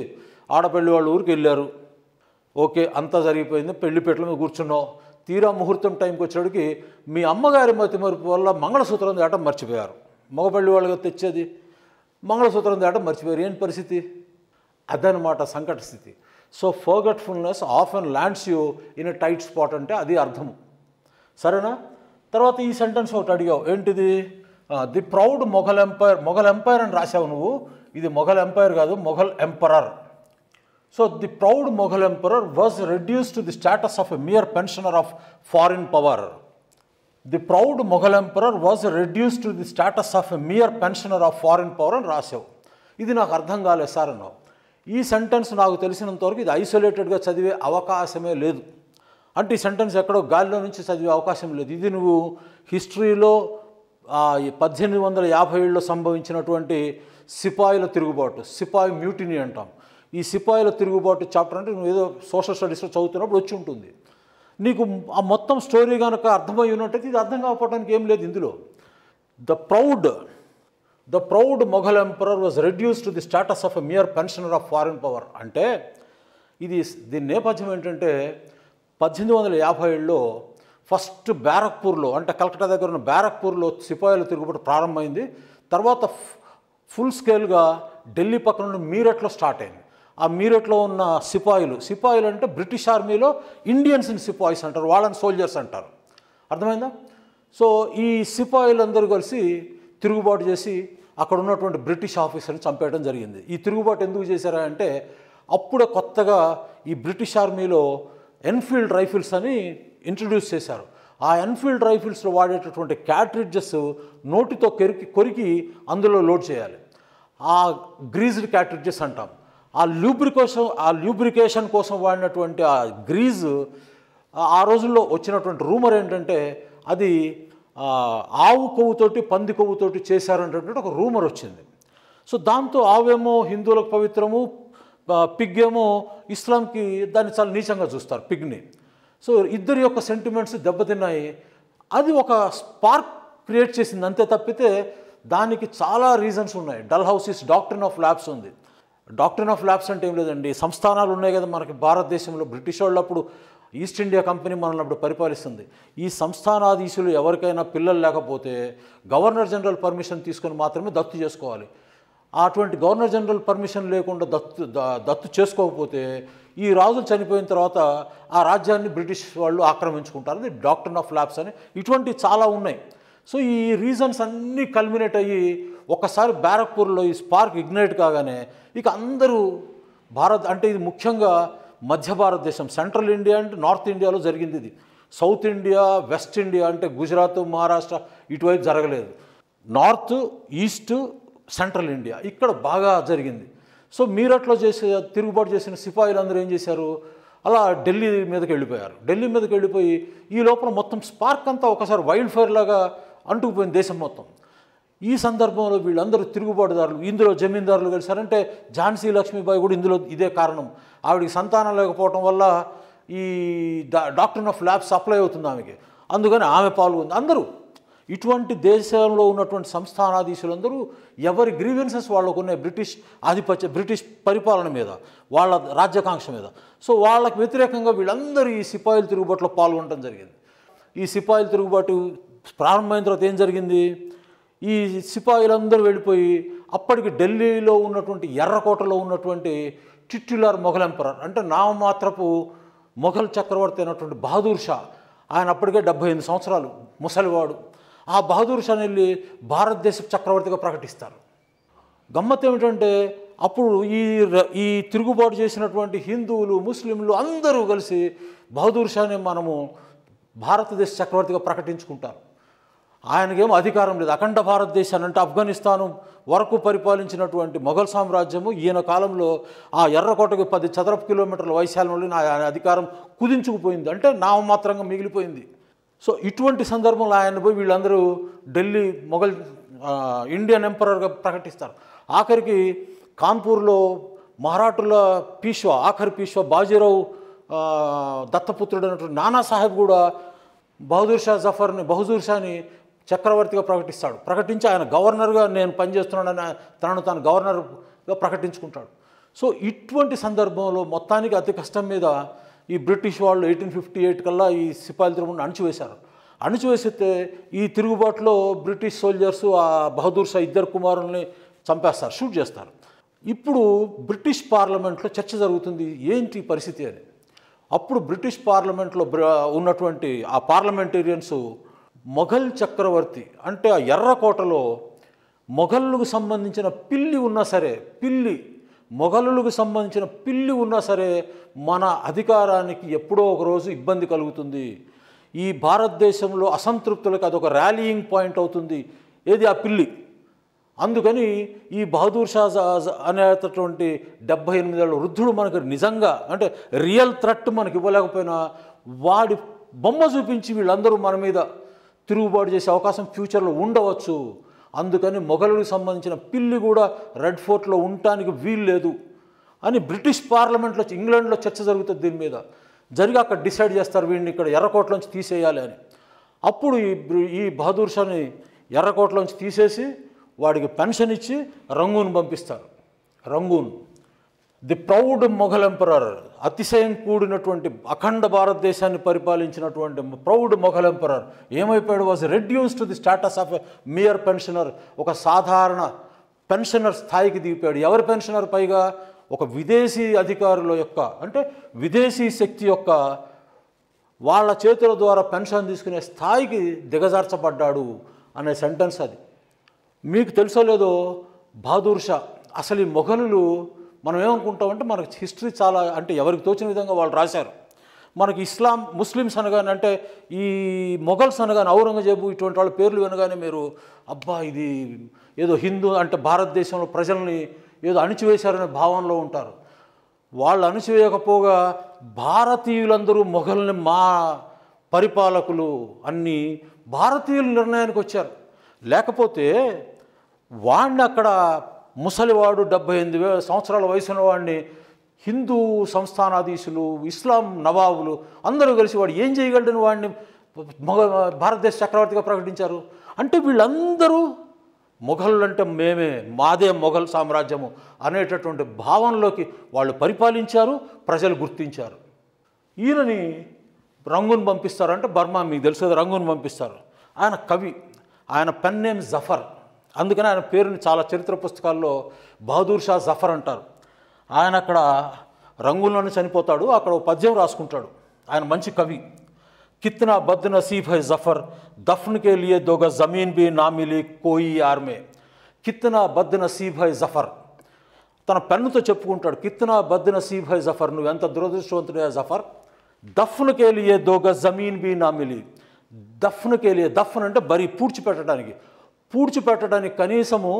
ఆడపెళ్లి వాళ్ళ ఊరికి వెళ్ళారు. ఓకే, అంతా జరిగిపోయింది. పెళ్లిపేటల మీద కూర్చున్నావు. తీరా ముహూర్తం టైంకి వచ్చేటికి మీ అమ్మగారి మతిమరుపు వల్ల మంగళసూత్రం తేటం మర్చిపోయారు. మగపెళ్లి వాళ్ళగా తెచ్చేది మంగళసూత్రం తేటం మర్చిపోయారు. ఏంటి పరిస్థితి? అదనమాట సంకట స్థితి. So forgetfulness often lands you in a tight spot అంటే అది అర్థము. సరేనా? తర్వాత ఈ సెంటెన్స్ ఒకటి అడిగావు. ఏంటిది? The proud Mughal empire. Mughal empire అని రాసావు నువ్వు. ఇది మొఘల్ ఎంపైర్ కాదు, Mughal emperor. So the proud Mughal emperor was reduced to the status of a mere pensioner of foreign power. The proud Mughal emperor was reduced to the status of a mere pensioner of foreign power అని రాసావు. ఇది నాకు అర్థం కాలేదు sir అన్నావు. ఈ sentence నాకు తెలిసినంతవరకు ఇది ఐసోలేటెడ్గా చదివే అవకాశమే లేదు. అంటే ఈ సెంటెన్స్ ఎక్కడో గాలిలో నుంచి చదివే అవకాశం లేదు. ఇది నువ్వు హిస్టరీలో 1857లో సంభవించినటువంటి సిపాయిల తిరుగుబాటు, సిపాయి మ్యూటినీ అంటాం. ఈ సిపాయిల తిరుగుబాటు చాప్టర్ అంటే నువ్వు ఏదో సోషల్ స్టడీస్లో చదువుతున్నప్పుడు వచ్చి ఉంటుంది. నీకు ఆ మొత్తం స్టోరీ కనుక అర్థమై ఉన్నట్టయితే ఇది అర్థం కాకపోవడానికి ఏం లేదు ఇందులో. The proud Mughal emperor was reduced to the status of a mere pensioner of foreign power అంటే దీని నేపథ్యం ఏంటంటే 1857లో ఫస్ట్ బ్యారక్పూర్లో, అంటే కలకత్తా దగ్గర ఉన్న బ్యారక్పూర్లో సిపాయిల తిరుగుబాటు ప్రారంభమైంది. తర్వాత ఫుల్ స్కేల్గా ఢిల్లీ పక్కన నుండి మీరట్లో స్టార్ట్ అయింది. ఆ మీరట్లో ఉన్న సిపాయిలు అంటే బ్రిటిష్ ఆర్మీలో ఇండియన్స్ని సిపాయిస్ అంటారు, వాళ్ళని సోల్జర్స్ అంటారు. అర్థమైందా? సో ఈ సిపాయిలందరూ కలిసి తిరుగుబాటు చేసి అక్కడ ఉన్నటువంటి బ్రిటిష్ ఆఫీసర్ని చంపేయడం జరిగింది. ఈ తిరుగుబాటు ఎందుకు చేశారా అంటే అప్పుడే కొత్తగా ఈ బ్రిటిష్ ఆర్మీలో ఎన్ఫీల్డ్ రైఫిల్స్ అని ఇంట్రడ్యూస్ చేశారు. ఆ ఎన్ఫీల్డ్ రైఫిల్స్లో వాడేటటువంటి క్యాట్రిడ్జెస్ నోటితో కొరికి అందులో లోడ్ చేయాలి. ఆ గ్రీజ్డ్ క్యాట్రిడ్జెస్ అంటాం. ఆ ల్యూబ్రికేషన్ కోసం వాడినటువంటి ఆ గ్రీజు ఆ రోజుల్లో వచ్చినటువంటి రూమర్ ఏంటంటే అది ఆవు కొవ్వుతోటి పంది కొవ్వుతోటి చేశారనేటటువంటి ఒక రూమర్ వచ్చింది. సో దాంతో ఆవేమో హిందువులకు పవిత్రము, పిగ్ ఏమో ఇస్లాంకి దాన్ని చాలా నీచంగా చూస్తారు పిగ్ని. సో ఇద్దరి యొక్క సెంటిమెంట్స్ దెబ్బతిన్నాయి. అది ఒక స్పార్క్ క్రియేట్ చేసింది అంతే తప్పితే దానికి చాలా రీజన్స్ ఉన్నాయి. డల్హౌసీస్ డాక్ట్రిన్ ఆఫ్ ల్యాబ్స్ ఉంది. డాక్ట్రిన్ ఆఫ్ ల్యాబ్స్ అంటే ఏం లేదండి, సంస్థానాలు ఉన్నాయి కదా మనకి భారతదేశంలో. బ్రిటిష్ వాళ్ళు అప్పుడు ఈస్ట్ ఇండియా కంపెనీ మనల్ని అప్పుడు పరిపాలిస్తుంది. ఈ సంస్థానాధీశులు ఎవరికైనా పిల్లలు లేకపోతే గవర్నర్ జనరల్ పర్మిషన్ తీసుకొని మాత్రమే దత్తు చేసుకోవాలి. అటువంటి గవర్నర్ జనరల్ పర్మిషన్ లేకుండా దత్తు చేసుకోకపోతే ఈ రాజులు చనిపోయిన తర్వాత ఆ రాజ్యాన్ని బ్రిటిష్ వాళ్ళు ఆక్రమించుకుంటారు. అది డాక్ట్రిన్ ఆఫ్ ల్యాబ్స్ అని. ఇటువంటివి చాలా ఉన్నాయి. సో ఈ రీజన్స్ అన్నీ కల్మినేట్ అయ్యి ఒకసారి బ్యారక్పూర్లో ఈ స్పార్క్ ఇగ్నైట్ కాగానే ఇక అందరూ అంటే ఇది ముఖ్యంగా మధ్య భారతదేశం, సెంట్రల్ ఇండియా అంటే నార్త్ ఇండియాలో జరిగింది. ఇది సౌత్ ఇండియా, వెస్ట్ ఇండియా అంటే గుజరాత్, మహారాష్ట్ర ఇటువైపు జరగలేదు. నార్త్, ఈస్ట్, సెంట్రల్ ఇండియా ఇక్కడ బాగా జరిగింది. సో మీరట్లో తిరుగుబాటు చేసిన సిపాయిలందరూ ఏం చేశారు, అలా ఢిల్లీ మీదకి వెళ్ళిపోయారు. ఢిల్లీ మీదకి వెళ్ళిపోయి ఈ లోపల మొత్తం స్పార్క్ అంతా ఒకసారి వైల్డ్ ఫైర్ లాగా అంటుకుపోయింది దేశం మొత్తం. ఈ సందర్భంలో వీళ్ళందరూ తిరుగుబాటుదారులు, ఇందులో జమీందారులు కలిసారంటే ఝాన్సీ లక్ష్మీబాయి కూడా ఇందులో ఇదే కారణం. ఆవిడికి సంతానం లేకపోవడం వల్ల ఈ డాక్ట్రిన్ ఆఫ్ ల్యాబ్స్ అప్లై అవుతుంది ఆమెకి, అందుకని ఆమె పాల్గొంది. అందరూ ఇటువంటి దేశంలో ఉన్నటువంటి సంస్థానాధీశులందరూ ఎవరి గ్రీవెన్సెస్ వాళ్ళకు ఉన్నాయి బ్రిటిష్ పరిపాలన మీద, వాళ్ళ రాజ్యాకాంక్ష మీద. సో వాళ్ళకు వ్యతిరేకంగా వీళ్ళందరూ ఈ సిపాయిల తిరుగుబాటులో పాల్గొనడం జరిగింది. ఈ సిపాయిల తిరుగుబాటు ప్రారంభమైన తర్వాత ఏం జరిగింది, ఈ సిపాయిలందరూ వెళ్ళిపోయి అప్పటికి ఢిల్లీలో ఉన్నటువంటి ఎర్రకోటలో ఉన్నటువంటి టిట్యులర్ మొఘల్ ఎంపరర్ అంటే నామమాత్రపు మొఘల్ చక్రవర్తి అయినటువంటి బహదూర్ షా, ఆయన అప్పటికే 78 సంవత్సరాలు ముసలివాడు. ఆ బహదూర్ షాని వెళ్ళి భారతదేశ చక్రవర్తిగా ప్రకటిస్తారు. గమ్మత్ ఏమిటంటే అప్పుడు ఈ తిరుగుబాటు చేసినటువంటి హిందువులు, ముస్లింలు అందరూ కలిసి బహదూర్ షాని మనము భారతదేశ చక్రవర్తిగా ప్రకటించుకుంటారు. ఆయనకేమో అధికారం లేదు. అఖండ భారతదేశాన్ని అంటే ఆఫ్ఘనిస్తాను వరకు పరిపాలించినటువంటి మొఘల్ సామ్రాజ్యము ఈయన కాలంలో ఆ ఎర్రకోటకి 10 చదరపు కిలోమీటర్ల వైశాల్యంలో ఆయన అధికారం కుదించుకుపోయింది, అంటే నామమాత్రంగా మిగిలిపోయింది. సో ఇటువంటి సందర్భంలో ఆయన పోయి వీళ్ళందరూ ఢిల్లీ మొఘల్ ఇండియన్ ఎంపరర్గా ప్రకటిస్తారు. ఆఖరికి కాన్పూర్లో మరాఠుల పీష్వా, ఆఖరి పీష్వా బాజీరావు దత్తపుత్రుడు అయినటువంటి నానాసాహెబ్ కూడా బహదూర్ షాని చక్రవర్తిగా ప్రకటించి ఆయన గవర్నర్గా నేను పనిచేస్తున్నానని తనను తాను గవర్నర్గా ప్రకటించుకుంటాడు. సో ఇటువంటి సందర్భంలో మొత్తానికి అతి కష్టం మీద ఈ బ్రిటిష్ వాళ్ళు 1858 కల్లా ఈ సిపాయిల తిరుగుబాటును అణిచివేస్తే ఈ తిరుగుబాటులో బ్రిటిష్ సోల్జర్స్ ఆ బహదూర్ షా ఇద్దరు కుమారుల్ని చంపేస్తారు, షూట్ చేస్తారు. ఇప్పుడు బ్రిటిష్ పార్లమెంట్లో చర్చ జరుగుతుంది ఏంటి పరిస్థితి అని. అప్పుడు బ్రిటిష్ పార్లమెంట్లో ఉన్నటువంటి ఆ పార్లమెంటేరియన్స్ మొఘల్ చక్రవర్తి అంటే ఆ ఎర్రకోటలో మొఘలుకు సంబంధించిన మొఘలులకు సంబంధించిన పిల్లి ఉన్నా సరే మన అధికారానికి ఎప్పుడో ఒకరోజు ఇబ్బంది కలుగుతుంది, ఈ భారతదేశంలో అసంతృప్తులకు అదొక ర్యాలీయింగ్ పాయింట్ అవుతుంది, ఏది ఆ పిల్లి. అందుకని ఈ బహదూర్ షా అనేటటువంటి 78 ఏళ్ళ వృద్ధుడు మనకు నిజంగా అంటే రియల్ థ్రెట్ మనకి ఇవ్వలేకపోయినా వాడి బొమ్మ చూపించి వీళ్ళందరూ మన మీద తిరుగుబాటు చేసే అవకాశం ఫ్యూచర్లో ఉండవచ్చు. అందుకని మొఘలులకు సంబంధించిన పిల్లి కూడా రెడ్ ఫోర్ట్లో ఉండటానికి వీలు లేదు అని బ్రిటిష్ పార్లమెంట్లో ఇంగ్లాండ్లో చర్చ జరుగుతుంది. దీని మీద జరిగి అక్కడ డిసైడ్ చేస్తారు వీడిని ఇక్కడ ఎర్రకోటలోంచి తీసేయాలి అని. అప్పుడు ఈ బహదూర్ షాని ఎర్రకోటలోంచి తీసేసి వాడికి పెన్షన్ ఇచ్చి రంగూన్ పంపిస్తారు. Rangoon the proud Mughal emperor, అతిశయం కూడినటువంటి అఖండ భారతదేశాన్ని పరిపాలించినటువంటి ప్రౌడ్ మొఘల్ ఎంపరర్ ఏమైపోయాడు, was reduced to the status of a mere pensioner, ఒక సాధారణ పెన్షనర్ స్థాయికి దిగిపోయాడు. ఎవరి పెన్షనర్? పైగా ఒక విదేశీ అధికారుల యొక్క అంటే విదేశీ శక్తి యొక్క వాళ్ళ చేతుల ద్వారా పెన్షన్ తీసుకునే స్థాయికి దిగజార్చబడ్డాడు అనే సెంటెన్స్ అది. మీకు తెలుసో లేదో బహదూర్ షా అసలు ఈ మొఘలులు మనం ఏమనుకుంటామంటే మనకు హిస్టరీ చాలా అంటే ఎవరికి తోచిన విధంగా వాళ్ళు రాశారు. మనకి ఇస్లాం ముస్లిమ్స్ అనగానే అంటే ఈ మొఘల్స్ అనగానే ఔరంగజేబు ఇటువంటి వాళ్ళ పేర్లు వినగానే మీరు అబ్బా ఇది ఏదో హిందూ అంటే భారతదేశంలో ప్రజల్ని ఏదో అణిచివేశారనే భావనలో ఉంటారు. వాళ్ళు అణిచివేయకపోగా భారతీయులందరూ మొఘల్ని మా పరిపాలకులు అన్నీ భారతీయుల నిర్ణయానికి వచ్చారు. లేకపోతే వాడిని అక్కడ ముసలివాడు 78,000 సంవత్సరాల వయసున్న వాడిని హిందూ సంస్థానాధీశులు ఇస్లాం నవాబులు అందరూ కలిసి వాడు ఏం చేయగలడని వాడిని భారతదేశ చక్రవర్తిగా ప్రకటించారు. అంటే వీళ్ళందరూ మొఘలు అంటే మేమే మాదే మొఘల్ సామ్రాజ్యము అనేటటువంటి భావనలోకి వాళ్ళు పరిపాలించారు, ప్రజలు గుర్తించారు. ఈయనని రంగూన్ పంపిస్తారు అంటే బర్మా మీకు తెలుసు కదా రంగూన్ పంపిస్తారు. ఆయన కవి, ఆయన పెన్ నేమ్ జఫర్, అందుకని ఆయన పేరుని చాలా చరిత్ర పుస్తకాల్లో బహదూర్ షా జఫర్ అంటారు. ఆయన అక్కడ రంగూన్లోనే చనిపోతాడు. అక్కడ పద్యం రాసుకుంటాడు. ఆయన మంచి కవి. कितना बदनसीब है ज़फ़र दफन के लिए दो गज़ ज़मीन भी ना मिली कोई यार में कितना बदनसीब है ज़फ़र తన పెన్నుతో చెప్పుకుంటాడు. కిత్నా బద్నసీబ్ హై జఫర్, నువ్వు ఎంత దురదృష్టవంతుడే జఫర్. దఫ్న్ కే లియే దో గజ్ జమీన్ బీ నా మిలి. దఫ్న్ కే లియే, దఫ్న్ అంటే బరి పూడ్చిపెట్టడానికి కనీసము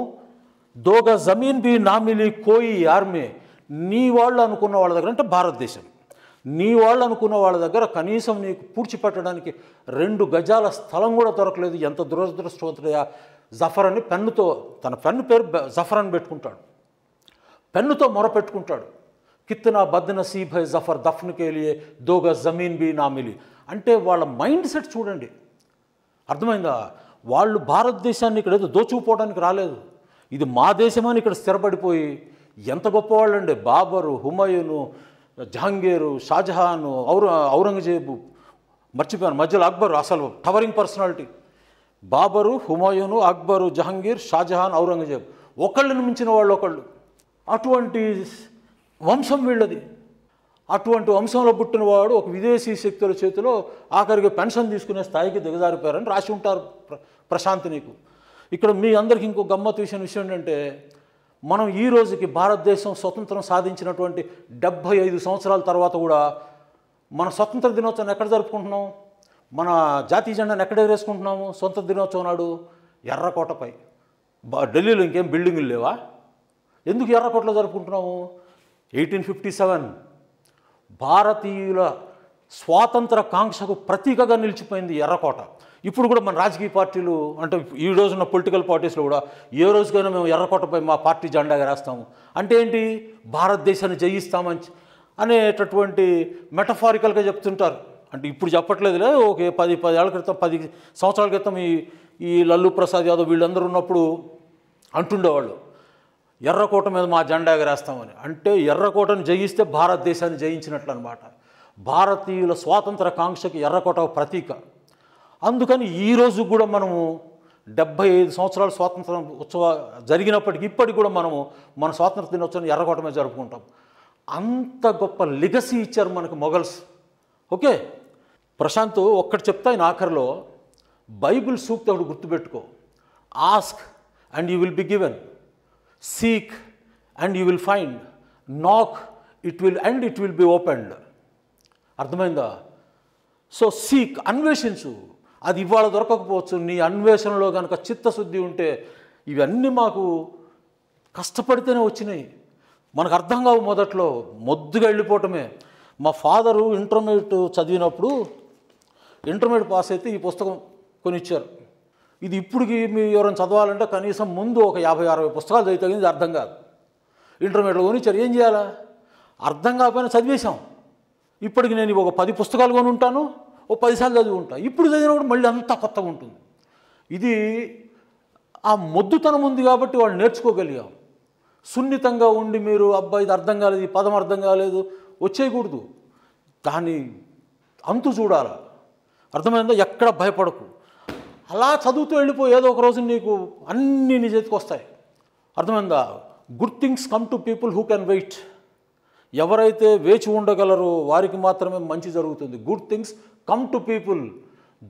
దో గజ్ జమీన్ బీ నా మిలి కోయి యార్మే, నీ వాళ్ళు అనుకున్న వాళ్ళ దగ్గర అంటే భారతదేశం నీ వాళ్ళు అనుకున్న వాళ్ళ దగ్గర కనీసం నీకు పూడ్చిపెట్టడానికి 2 గజాల స్థలం కూడా దొరకలేదు. ఎంత దురదృష్టవంతుడయా జఫర్ అని పెన్నుతో తన పెన్ను పేరు జఫర్ అని పెట్టుకుంటాడు. పెన్నుతో మొరపెట్టుకుంటాడు. కిత్నా బద్నసీబ్ హై జఫర్ దఫ్న్ కే లియే దో గజ్ జమీన్ బీ నా మిలి. అంటే వాళ్ళ మైండ్ సెట్ చూడండి, అర్థమైందా? వాళ్ళు భారతదేశాన్ని ఇక్కడ ఏదో దోచుకుపోవడానికి రాలేదు, ఇది మా దేశమని ఇక్కడ స్థిరపడిపోయి ఎంత గొప్పవాళ్ళండి. బాబరు, హుమాయూను, జహాంగీరు, షాజహాను, ఔరంగజేబు, మర్చిపోయాను మధ్యలో అక్బర్, అసలు టవరింగ్ పర్సనాలిటీ. బాబరు, హుమాయూను, అక్బరు, జహాంగీర్, షాజహాన్, ఔరంగజేబు, ఒకళ్ళని మించిన వాళ్ళు ఒకళ్ళు. అటువంటి వంశం వీళ్ళది. అటువంటి వంశంలో పుట్టినవాడు ఒక విదేశీ శక్తుల చేతిలో ఆఖరికి పెన్షన్ తీసుకునే స్థాయికి దిగజారిపోయారని రాసి ఉంటారు ప్రశాంత్ నీకు. ఇక్కడ మీ అందరికీ ఇంకో గమ్మత్తు విషయం ఏంటంటే, మనం ఈ రోజుకి భారతదేశం స్వతంత్రం సాధించినటువంటి 75 సంవత్సరాల తర్వాత కూడా మన స్వతంత్ర దినోత్సవం ఎక్కడ జరుపుకుంటున్నాం? మన జాతీయ జెండాను ఎక్కడ ఎగరేసుకుంటున్నాము? స్వతంత్ర దినోత్సవం నాడు ఎర్రకోటపై. ఢిల్లీలో ఇంకేం బిల్డింగులు లేవా? ఎందుకు ఎర్రకోటలో జరుపుకుంటున్నాము? 1857 భారతీయుల స్వాతంత్ర కాంక్షకు ప్రతీకగా నిలిచిపోయింది ఎర్రకోట. ఇప్పుడు కూడా మన రాజకీయ పార్టీలు అంటే ఈ రోజున్న పొలిటికల్ పార్టీస్లో కూడా ఏ రోజుకైనా మేము ఎర్రకోటపై మా పార్టీ జెండా ఎగరేస్తాము అంటే ఏంటి? భారతదేశాన్ని జయిస్తామని అనేటటువంటి మెటఫారికల్గా చెప్తుంటారు. అంటే ఇప్పుడు చెప్పట్లేదులే, ఒక 10 ఏళ్ల క్రితం 10 సంవత్సరాల క్రితం ఈ లల్లు ప్రసాద్ యాదవ్ వీళ్ళందరూ ఉన్నప్పుడు అంటుండేవాళ్ళు ఎర్రకోట మీద మా జెండా ఎగరేస్తామని. అంటే ఎర్రకోటను జయిస్తే భారతదేశాన్ని జయించినట్లు అనమాట. భారతీయుల స్వాతంత్ర కాంక్షకి ఎర్రకోట ప్రతీక. అందుకని ఈరోజు కూడా మనము 75 సంవత్సరాల స్వాతంత్ర ఉత్సవ జరిగినప్పటికీ ఇప్పటికి కూడా మనము మన స్వాతంత్ర దినోత్సవాన్ని ఎర్రకోట మీద జరుపుకుంటాం. అంత గొప్ప లిగసీ ఇచ్చారు మనకు మొఘల్స్. ఓకే ప్రశాంత్, ఒక్కటి చెప్తా ఆయన ఆఖరిలో, బైబిల్ సూక్తి ఒకటి గుర్తుపెట్టుకో. Ask and you will be given, seek and you will find, నాక్ ఇట్ విల్ బి ఓపెన్డ్. అర్థమైందా? సో సీక్, అన్వేషించు, అది ఇవాళ దొరకకపోవచ్చు. నీ అన్వేషణలో కనుక చిత్తశుద్ధి ఉంటే, ఇవన్నీ మాకు కష్టపడితేనే వచ్చినాయి, మనకు అర్థం కావు. మొదట్లో మొద్దుగా వెళ్ళిపోవటమే. మా ఫాదరు ఇంటర్మీడియట్ చదివినప్పుడు ఇంటర్మీడియట్ పాస్ అయితే ఈ పుస్తకం కొనిచ్చారు. ఇది ఇప్పటికి మీరు ఎవరైనా చదవాలంటే కనీసం ముందు ఒక 50-60 పుస్తకాలు చదివితే ఇది అర్థం కాదు. ఇంటర్మీడియట్లో కొనిచ్చారు, ఏం చేయాలా? అర్థం కాకపోయినా చదివేశాం. ఇప్పటికి నేను ఒక 10 పుస్తకాలు కొని ఉంటాను, ఓ 10 సార్లు చదివి ఉంటాను. ఇప్పుడు చదివినప్పుడు మళ్ళీ అంతా కొత్తగా ఉంటుంది. ఇది ఆ మొద్దుతనం ఉంది కాబట్టి వాళ్ళు నేర్చుకోగలిగాం. సున్నితంగా ఉండి మీరు అబ్బాయి ఇది అర్థం కాలేదు, ఈ పదం అర్థం కాలేదు వచ్చేయకూడదు. దాన్ని అంతు చూడాలి. అర్థమైందో? ఎక్కడ భయపడకు, అలా చదువుతూ వెళ్ళిపో. ఏదో ఒక రోజు నీకు అన్నీ నీ చేతికి వస్తాయి. అర్థమైందా? Good things come to people who can wait. ఎవరైతే వేచి ఉండగలరో వారికి మాత్రమే మంచి జరుగుతుంది. Good things come to people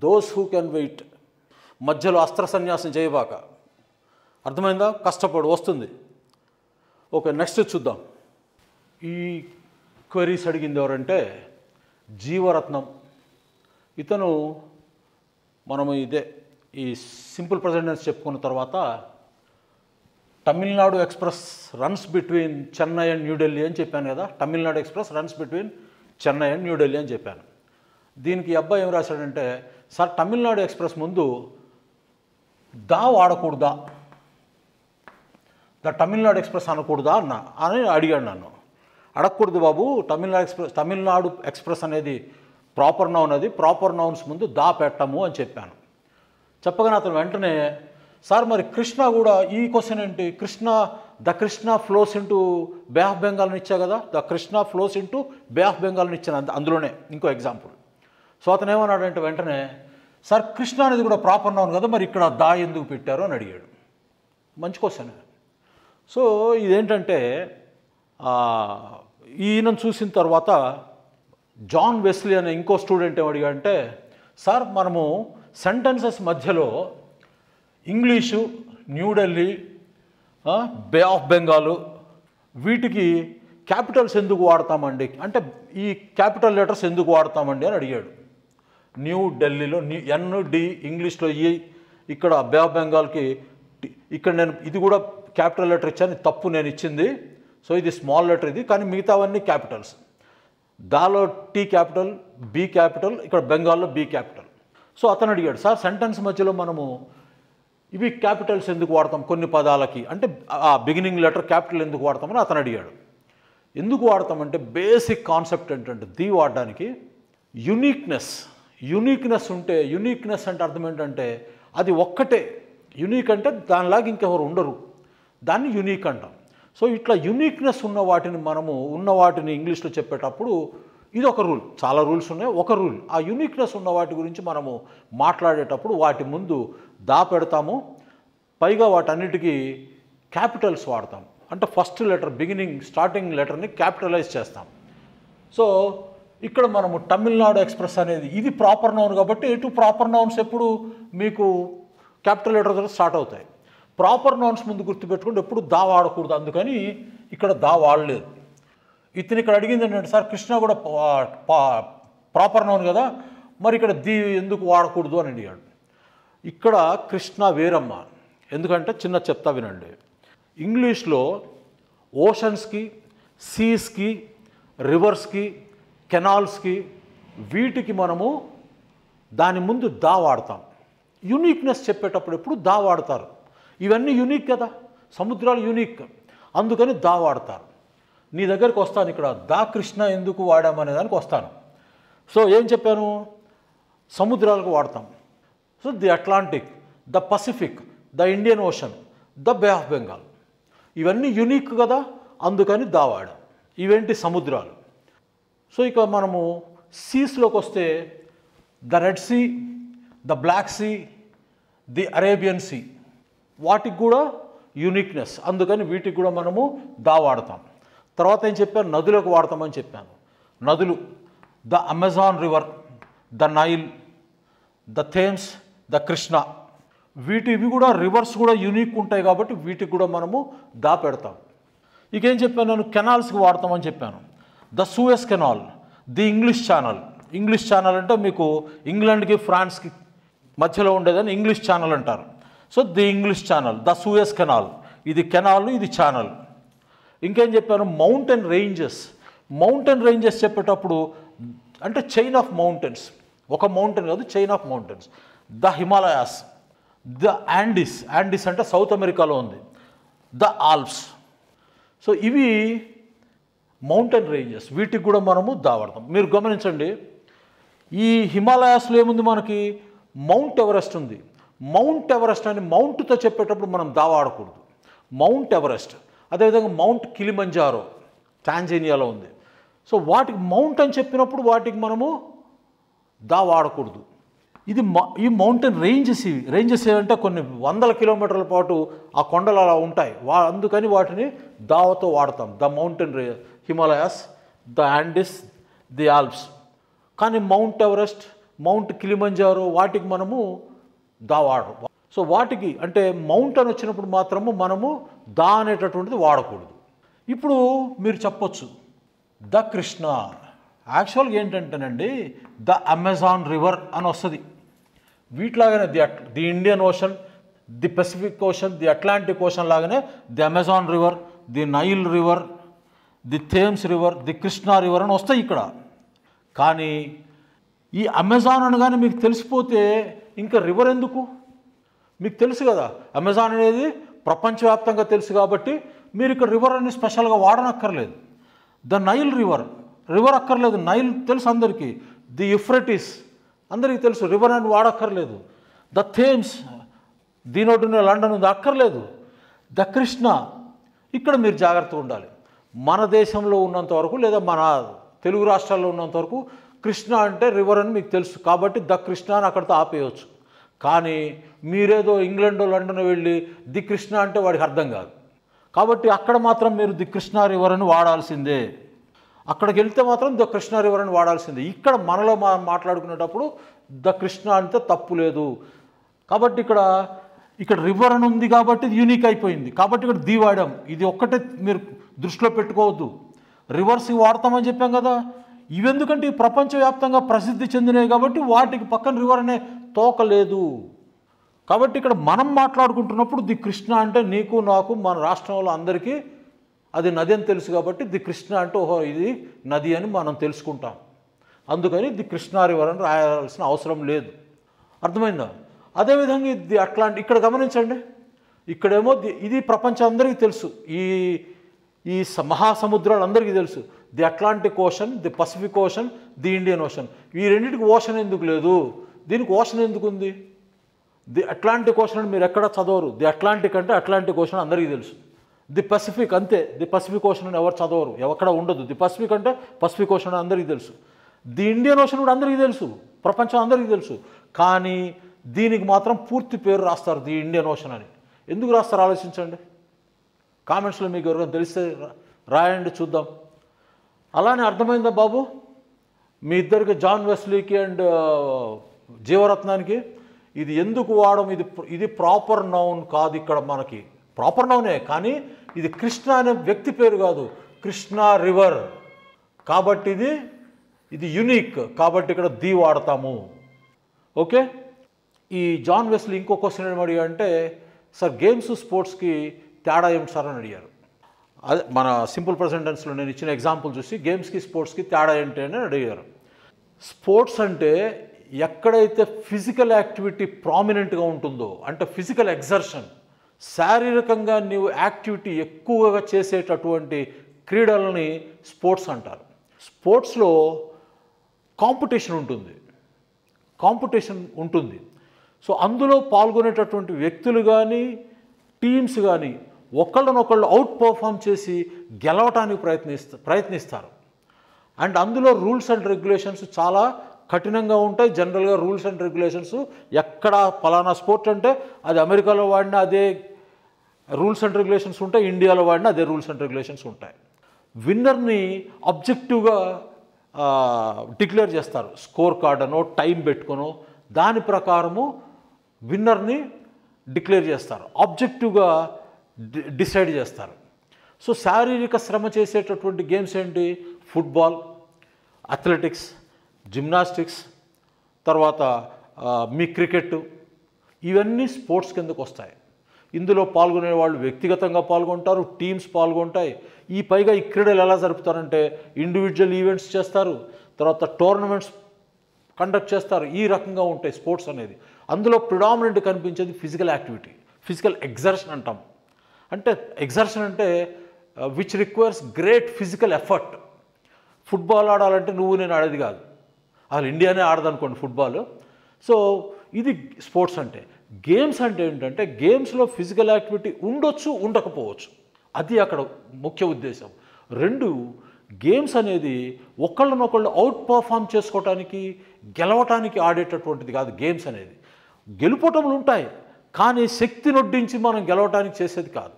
those who can wait. మధ్యలో అస్త్ర సన్యాసం చేయబాక. అర్థమైందా? కష్టపడు, వస్తుంది. ఓకే, నెక్స్ట్ చూద్దాం. ఈ క్వరీస్ అడిగింది ఎవరంటే జీవరత్నం. ఇతను మనము ఈ సింపుల్ ప్రెజెంట్ టెన్స్ చెప్పుకున్న తర్వాత Tamil Nadu express runs between Chennai and New Delhi అని చెప్పాను కదా. Tamil Nadu express runs between Chennai and New Delhi అని చెప్పాను. దీనికి ఈ అబ్బాయి ఏం రాశాడంటే, సార్ తమిళనాడు ఎక్స్ప్రెస్ ముందు దా వాడకూడదా, ద తమిళనాడు ఎక్స్ప్రెస్ అనకూడదా అని అడిగాడు నన్ను. అడగకూడదు బాబు, తమిళనాడు ఎక్స్ప్రెస్ అనేది ప్రాపర్ నౌన్, అది ప్రాపర్ నౌన్స్ ముందు దా పెట్టము అని చెప్పాను. చెప్పగానే అతను వెంటనే, సార్ మరి కృష్ణ కూడా, ఈ క్వశ్చన్ ఏంటి, the Krishna flows into Bay of బెంగాల్ని ఇచ్చా కదా, the Krishna flows into Bay of బెంగాల్ని ఇచ్చాను, అందులోనే ఇంకో ఎగ్జాంపుల్. సో అతను ఏమన్నాడంటే వెంటనే, సార్ కృష్ణ అనేది కూడా ప్రాపర్ నౌన్ కదా, మరి ఇక్కడ దా ఎందుకు పెట్టారు అని అడిగాడు. మంచి క్వశ్చన్. సో ఇదేంటంటే ఈయనను చూసిన తర్వాత జాన్ వెస్లీ అనే ఇంకో స్టూడెంట్ ఏమడిగాడంటే, సార్ మనము సెంటెన్సెస్ మధ్యలో English, New Delhi, bay of Bengal వీటికి క్యాపిటల్స్ ఎందుకు వాడతామండి, అంటే ఈ క్యాపిటల్ లెటర్స్ ఎందుకు వాడతామండి అని అడిగాడు. న్యూ ఢిల్లీలో ND, ఇంగ్లీష్లో ఈ, ఇక్కడ బే ఆఫ్ బెంగాల్కి ఇక్కడ నేను ఇది కూడా క్యాపిటల్ లెటర్ ఇచ్చాను, తప్పు నేను ఇచ్చింది. సో ఇది స్మాల్ లెటర్ ఇది, కానీ మిగతావన్నీ క్యాపిటల్స్. దాలో T క్యాపిటల్, B క్యాపిటల్, ఇక్కడ బెంగాల్లో B క్యాపిటల్. సో అతను అడిగాడు, సార్ సెంటెన్స్ మధ్యలో మనము ఇవి క్యాపిటల్స్ ఎందుకు వాడతాం కొన్ని పదాలకి, అంటే ఆ బిగినింగ్ లెటర్ క్యాపిటల్ ఎందుకు వాడతామని అతను అడిగాడు. ఎందుకు వాడతామంటే బేసిక్ కాన్సెప్ట్ ఏంటంటే ది వాడడానికి యునీక్నెస్ ఉంటే, యునీక్నెస్ అంటే అర్థం ఏంటంటే అది ఒక్కటే. యునీక్ అంటే దానిలాగా ఇంకెవరు ఉండరు, దాన్ని యునీక్ అంటాం. సో ఇట్లా యునీక్నెస్ ఉన్న వాటిని ఇంగ్లీష్లో చెప్పేటప్పుడు ఇది ఒక రూల్. చాలా రూల్స్ ఉన్నాయి, ఒక రూల్. ఆ యునీక్నెస్ ఉన్న వాటి గురించి మనము మాట్లాడేటప్పుడు వాటి ముందు దా పెడతాము, పైగా వాటన్నిటికీ క్యాపిటల్స్ వాడతాం. అంటే ఫస్ట్ లెటర్, స్టార్టింగ్ లెటర్ని క్యాపిటలైజ్ చేస్తాం. సో ఇక్కడ మనము తమిళనాడు ఎక్స్ప్రెస్ అనేది ఇది ప్రాపర్ నౌన్ కాబట్టి ప్రాపర్ నౌన్స్ ఎప్పుడు మీకు క్యాపిటల్ లెటర్తో స్టార్ట్ అవుతాయి. ప్రాపర్ నౌన్స్ ముందు గుర్తుపెట్టుకుంటే ఎప్పుడు దా వాడకూడదు, అందుకని ఇక్కడ దా వాడలేదు. ఇతను ఇక్కడ అడిగింది ఏంటంటే, సార్ కృష్ణ కూడా ప్రాపర్ నౌన్ కదా, మరి ఇక్కడ ది ఎందుకు వాడకూడదు అని అడిగాడు. ఇక్కడ కృష్ణ వేరమ్మ. ఎందుకంటే చిన్న చెప్తా వినండి. ఇంగ్లీష్లో ఓషన్స్కి, సీస్కి, రివర్స్కి, కెనాల్స్కి వీటికి మనము దాని ముందు దా వాడతాం. యూనిక్నెస్ చెప్పేటప్పుడు ఎప్పుడు దా వాడతారు. ఇవన్నీ యూనిక్ కదా, సముద్రాలు యూనిక్, అందుకని దా వాడతారు. నీ దగ్గరికి వస్తాను, ఇక్కడ దా కృష్ణ ఎందుకు వాడామనే దానికి వస్తాను. సో ఏం చెప్పాను, సముద్రాలకు వాడతాం. So the Atlantic, the Pacific, the Indian ocean, the bay of Bengal, ఇవన్నీ యూనిక్ కదా, అందుకని దా వాడాం. ఇవేంటి, సముద్రాలు. సో ఇక మనము సీస్లోకి వస్తే the red sea, the black sea, the Arabian sea, వాటికి కూడా యూనిక్నెస్, అందుకని వీటికి కూడా మనము దా వాడతాం. తర్వాత ఏం చెప్పాను, నదులకు వాడతామని చెప్పాను. నదులు, the Amazon river, the Nile, the Thames, the Krishna, ఇవి కూడా రివర్స్ కూడా యూనిక్ ఉంటాయి కాబట్టి వీటికి కూడా మనము దా పెడతాం. ఇకేం చెప్పాను నేను, కెనాల్స్కి వాడతామని చెప్పాను. The Suez canal, the English channel. English channel అంటే మీకు ఇంగ్లాండ్కి ఫ్రాన్స్కి మధ్యలో ఉండేదని ఇంగ్లీష్ ఛానల్ అంటారు. So the English channel, the Suez canal, ఇది కెనాల్, ఇది ఛానల్. ఇంకేం చెప్పాను, మౌంటైన్ రేంజెస్ చెప్పేటప్పుడు అంటే చైన్ ఆఫ్ మౌంటైన్స్, ఒక మౌంటైన్ కాదు, chain of mountains. The Himalayas, the Andes అంటే సౌత్ అమెరికాలో ఉంది, ద ఆల్ప్స్. సో ఇవి మౌంటైన్ రేంజెస్, వీటికి కూడా మనము దా వాడతాం. మీరు గమనించండి, ఈ హిమాలయాస్లో ఏముంది, మనకి మౌంట్ ఎవరెస్ట్ ఉంది. మౌంట్ ఎవరెస్ట్ అని మౌంట్తో చెప్పేటప్పుడు మనం దా వాడకూడదు, మౌంట్ ఎవరెస్ట్. అదేవిధంగా మౌంట్ కిలిమంజారో టాంజానియాలో ఉంది. సో వాటికి మౌంట్ అని చెప్పినప్పుడు వాటికి మనము దా వాడకూడదు. ఈ మౌంటైన్ రేంజెస్ ఏమంటే కొన్ని వందల కిలోమీటర్ల పాటు ఆ కొండలు అలా ఉంటాయి, అందుకని వాటిని దావతో వాడతాం. The mountain Himalayas the Andes, the Alps. కానీ మౌంట్ ఎవరెస్ట్, మౌంట్ కిలిమంజారో వాటికి మనము దా వాడరు. సో వాటికి అంటే మౌంట్ అని వచ్చినప్పుడు మాత్రము మనము దా అనేటటువంటిది వాడకూడదు. ఇప్పుడు మీరు చెప్పొచ్చు ద కృష్ణ. యాక్చువల్గా ఏంటంటేనండి ద అమెజాన్ రివర్ అని వస్తుంది. వీటిలాగానే the Indian Ocean, the Pacific Ocean, the Atlantic Ocean లాగానే the Amazon River, the Nile River, the Thames River, the Krishna River అని వస్తాయి ఇక్కడ. కానీ ఈ అమెజాన్ అనగానే మీకు తెలిసిపోతే ఇంకా రివర్ ఎందుకు? మీకు తెలుసు కదా అమెజాన్ అనేది ప్రపంచవ్యాప్తంగా తెలుసు కాబట్టి మీరు ఇక్కడ రివర్ అని స్పెషల్గా వాడనక్కర్లేదు. ద నైల్ రివర్ అక్కర్లేదు, నైల్ తెలుసు అందరికీ. ది యూఫ్రటిస్ అందరికీ తెలుసు, రివర్ అని వాడక్కర్లేదు. ద థేమ్స్ దీనొడ్డున లండన్ ఉంది, అక్కర్లేదు. ద కృష్ణ ఇక్కడ మీరు జాగ్రత్తగా ఉండాలి. మన దేశంలో ఉన్నంత వరకు లేదా మన తెలుగు రాష్ట్రాల్లో ఉన్నంత వరకు కృష్ణ అంటే రివర్ అని మీకు తెలుసు కాబట్టి ద కృష్ణ అని అక్కడితో ఆపేయవచ్చు. కానీ మీరేదో ఇంగ్లాండ్ లండన్ వెళ్ళి ది కృష్ణ అంటే వాడికి అర్థం కాదు. కాబట్టి అక్కడ మాత్రం మీరు ది కృష్ణ రివర్ అని వాడాల్సిందే. అక్కడికి వెళ్తే మాత్రం ద కృష్ణ రివర్ అని వాడాల్సిందే. ఇక్కడ మనలో మాట్లాడుకునేటప్పుడు ద కృష్ణ అంటే తప్పు లేదు. కాబట్టి ఇక్కడ రివర్ అని ఉంది కాబట్టి ఇది యూనిక్ అయిపోయింది. కాబట్టి ఇక్కడ ది వాడాం. ఇది ఒక్కటే మీరు దృష్టిలో పెట్టుకోవద్దు. రివర్స్ వాడతామని చెప్పాం కదా. ఇవెందుకంటే ఈ ప్రపంచవ్యాప్తంగా ప్రసిద్ధి చెందినవి కాబట్టి వాటికి పక్కన రివర్ అనే తోక లేదు. కాబట్టి ఇక్కడ మనం మాట్లాడుకుంటున్నప్పుడు ది కృష్ణ అంటే నీకు నాకు మన రాష్ట్రంలో అందరికీ అది నది అని తెలుసు కాబట్టి ది కృష్ణ అంటే ఓహో ఇది నది అని మనం తెలుసుకుంటాం. అందుకని ది కృష్ణా రివర్ అని రాయాల్సిన అవసరం లేదు. అర్థమైందా? అదేవిధంగా ఇది ఇక్కడ గమనించండి. ఇక్కడేమో ఇది ప్రపంచం అందరికీ తెలుసు. ఈ మహాసముద్రాలు అందరికీ తెలుసు. The Atlantic ocean, the Pacific ocean, the Indian ocean. ఈ రెండింటికి ఓషన్ ఎందుకు లేదు? దీనికి ఓషన్ ఎందుకు ఉంది? ది అట్లాంటిక్ ఓషన్ అని మీరు ఎక్కడ చదవరు. ది అట్లాంటిక్ అంటే అట్లాంటిక్ ఓషన్ అందరికీ తెలుసు. ది పసిఫిక్ అంతే, ది పసిఫిక్ ఓషన్ అని ఎవరు చదవరు, ఎక్కడ ఉండదు. ది పసిఫిక్ అంటే పసిఫిక్ ఓషన్ అందరికీ తెలుసు. ది ఇండియన్ ఓషన్ కూడా అందరికీ తెలుసు, ప్రపంచం అందరికీ తెలుసు. కానీ దీనికి మాత్రం పూర్తి పేరు రాస్తారు ది ఇండియన్ ఓషన్ అని. ఎందుకు రాస్తారు ఆలోచించండి. కామెంట్స్లో మీకు ఎవరికైనా తెలిస్తే రాయండి చూద్దాం. అలానే అర్థమైందా బాబు? మీ ఇద్దరికి జాన్ వెస్లీకి అండ్ జీవరత్నానికి ఇది ఎందుకు వాడడం? ఇది ప్రాపర్ నౌన్ కాదు. ఇక్కడ మనకి ప్రాపర్ నౌనే కానీ ఇది కృష్ణ అనే వ్యక్తి పేరు కాదు, కృష్ణా రివర్. కాబట్టి ఇది యునిక్ కాబట్టి ఇక్కడ ది వాడతాము. ఓకే. ఈ జాన్ వెస్లీ ఇంకో క్వశ్చన్ ఏమి అడిగారు అంటే, సార్ గేమ్స్ స్పోర్ట్స్కి తేడా ఏమిటి సార్ అని అడిగారు. అదే మన సింపుల్ ప్రెజెంట్ టెన్స్లో నేను ఇచ్చిన ఎగ్జాంపుల్ చూసి గేమ్స్కి స్పోర్ట్స్కి తేడా ఏంటి అని అడిగారు. స్పోర్ట్స్ అంటే ఎక్కడైతే ఫిజికల్ యాక్టివిటీ ప్రామినెంట్గా ఉంటుందో, అంటే ఫిజికల్ ఎగ్జర్షన్, శారీరకంగా నీవు యాక్టివిటీ ఎక్కువగా చేసేటటువంటి క్రీడలని స్పోర్ట్స్ అంటారు. స్పోర్ట్స్లో కాంపిటీషన్ ఉంటుంది. సో అందులో పాల్గొనేటటువంటి వ్యక్తులు కానీ టీమ్స్ కానీ ఒకళ్ళనొకళ్ళు అవుట్ పర్ఫామ్ చేసి గెలవటానికి ప్రయత్నిస్తారు. అండ్ అందులో రూల్స్ అండ్ రెగ్యులేషన్స్ చాలా కఠినంగా ఉంటాయి. జనరల్గా రూల్స్ అండ్ రెగ్యులేషన్స్ ఎక్కడ పలానా స్పోర్ట్ అంటే అది అమెరికాలో వాడినా అదే రూల్స్ అండ్ రెగ్యులేషన్స్ ఉంటాయి, ఇండియాలో వాడినా అదే రూల్స్ అండ్ రెగ్యులేషన్స్ ఉంటాయి. విన్నర్ని ఆబ్జెక్టివ్గా డిక్లేర్ చేస్తారు. స్కోర్ కార్డ్ అనో టైం పెట్టుకొనో దాని ప్రకారము విన్నర్ని డిక్లేర్ చేస్తారు, ఆబ్జెక్టివ్గా డిసైడ్ చేస్తారు. సో శారీరక శ్రమ చేసేటటువంటి గేమ్స్ ఏంటి? ఫుట్బాల్, అథ్లెటిక్స్, జిమ్నాస్టిక్స్, తర్వాత మీ క్రికెట్, ఇవన్నీ స్పోర్ట్స్ కిందకు వస్తాయి. ఇందులో పాల్గొనే వాళ్ళు వ్యక్తిగతంగా పాల్గొంటారు, టీమ్స్ పాల్గొంటాయి. పైగా ఈ క్రీడలు ఎలా జరుపుతారంటే ఇండివిజువల్ ఈవెంట్స్ చేస్తారు, తర్వాత టోర్నమెంట్స్ కండక్ట్ చేస్తారు. ఈ రకంగా ఉంటాయి స్పోర్ట్స్ అనేది. అందులో ప్రిడామినెంట్ కనిపించేది ఫిజికల్ యాక్టివిటీ, ఫిజికల్ ఎగ్జర్షన్ అంటాం. అంటే ఎగ్జర్షన్ అంటే which requires great physical effort. Football ఆడాలంటే నువ్వు నేను ఆడేది కాదు, అసలు ఇండియానే ఆడదనుకోండి ఫుట్బాల్. సో ఇది స్పోర్ట్స్ అంటే. గేమ్స్ అంటే ఏంటంటే గేమ్స్లో ఫిజికల్ యాక్టివిటీ ఉండొచ్చు, ఉండకపోవచ్చు. అది అక్కడ ముఖ్య ఉద్దేశం. రెండు, గేమ్స్ అనేది ఒకళ్ళనొకళ్ళు అవుట్ పర్ఫామ్ చేసుకోవటానికి గెలవటానికి ఆడేటటువంటిది కాదు. గేమ్స్ అనేది గెలుపోటములు ఉంటాయి కానీ శక్తి నొడ్డించి మనం గెలవటానికి చేసేది కాదు.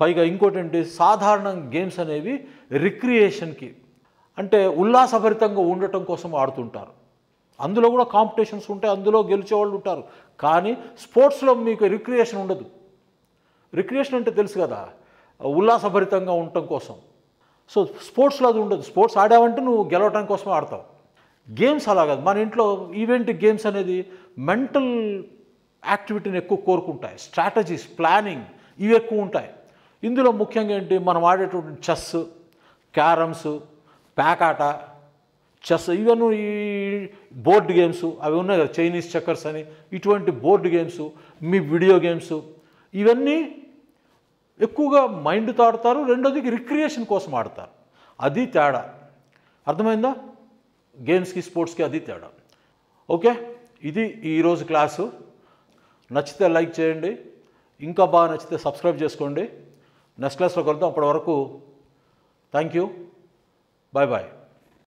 పైగా ఇంకోటి ఏంటి, సాధారణ గేమ్స్ అనేవి రిక్రియేషన్కి అంటే ఉల్లాసభరితంగా ఉండటం కోసం ఆడుతుంటారు. అందులో కూడా కాంపిటీషన్స్ ఉంటాయి, అందులో గెలిచేవాళ్ళు ఉంటారు. కానీ స్పోర్ట్స్లో మీకు రిక్రియేషన్ ఉండదు. రిక్రియేషన్ అంటే తెలుసు కదా, ఉల్లాసభరితంగా ఉండటం కోసం. సో స్పోర్ట్స్లో అది ఉండదు. స్పోర్ట్స్ ఆడావంటే నువ్వు గెలవడం కోసమే ఆడతావు. గేమ్స్ అలా కాదు. మన ఇంట్లో ఈవెంట్ గేమ్స్ అనేది మెంటల్ యాక్టివిటీని ఎక్కువ కోరుకుంటాయి. స్ట్రాటజీస్, ప్లానింగ్ ఇవి ఎక్కువ ఉంటాయి. ఇందులో ముఖ్యంగా ఏంటి, మనం ఆడేటువంటి చెస్, క్యారమ్స్, ప్యాకాట, చెస్, ఇవన్నీ ఈ బోర్డ్ గేమ్స్ అవి ఉన్నాయి కదా, చైనీస్ చెక్కర్స్ అని, ఇటువంటి బోర్డు గేమ్స్, మీ వీడియో గేమ్స్, ఇవన్నీ ఎక్కువగా మైండ్తో ఆడతారు. రెండోది రిక్రియేషన్ కోసం ఆడతారు. అది తేడా. అర్థమైందా? గేమ్స్కి స్పోర్ట్స్కి అది తేడా. ఓకే, ఇది ఈరోజు క్లాసు. నచ్చితే లైక్ చేయండి, ఇంకా బాగా నచ్చితే సబ్స్క్రైబ్ చేసుకోండి. నెక్స్ట్ క్లాస్లో కలుద్దాం. అప్పటి వరకు థ్యాంక్ యూ, బాయ్ బాయ్.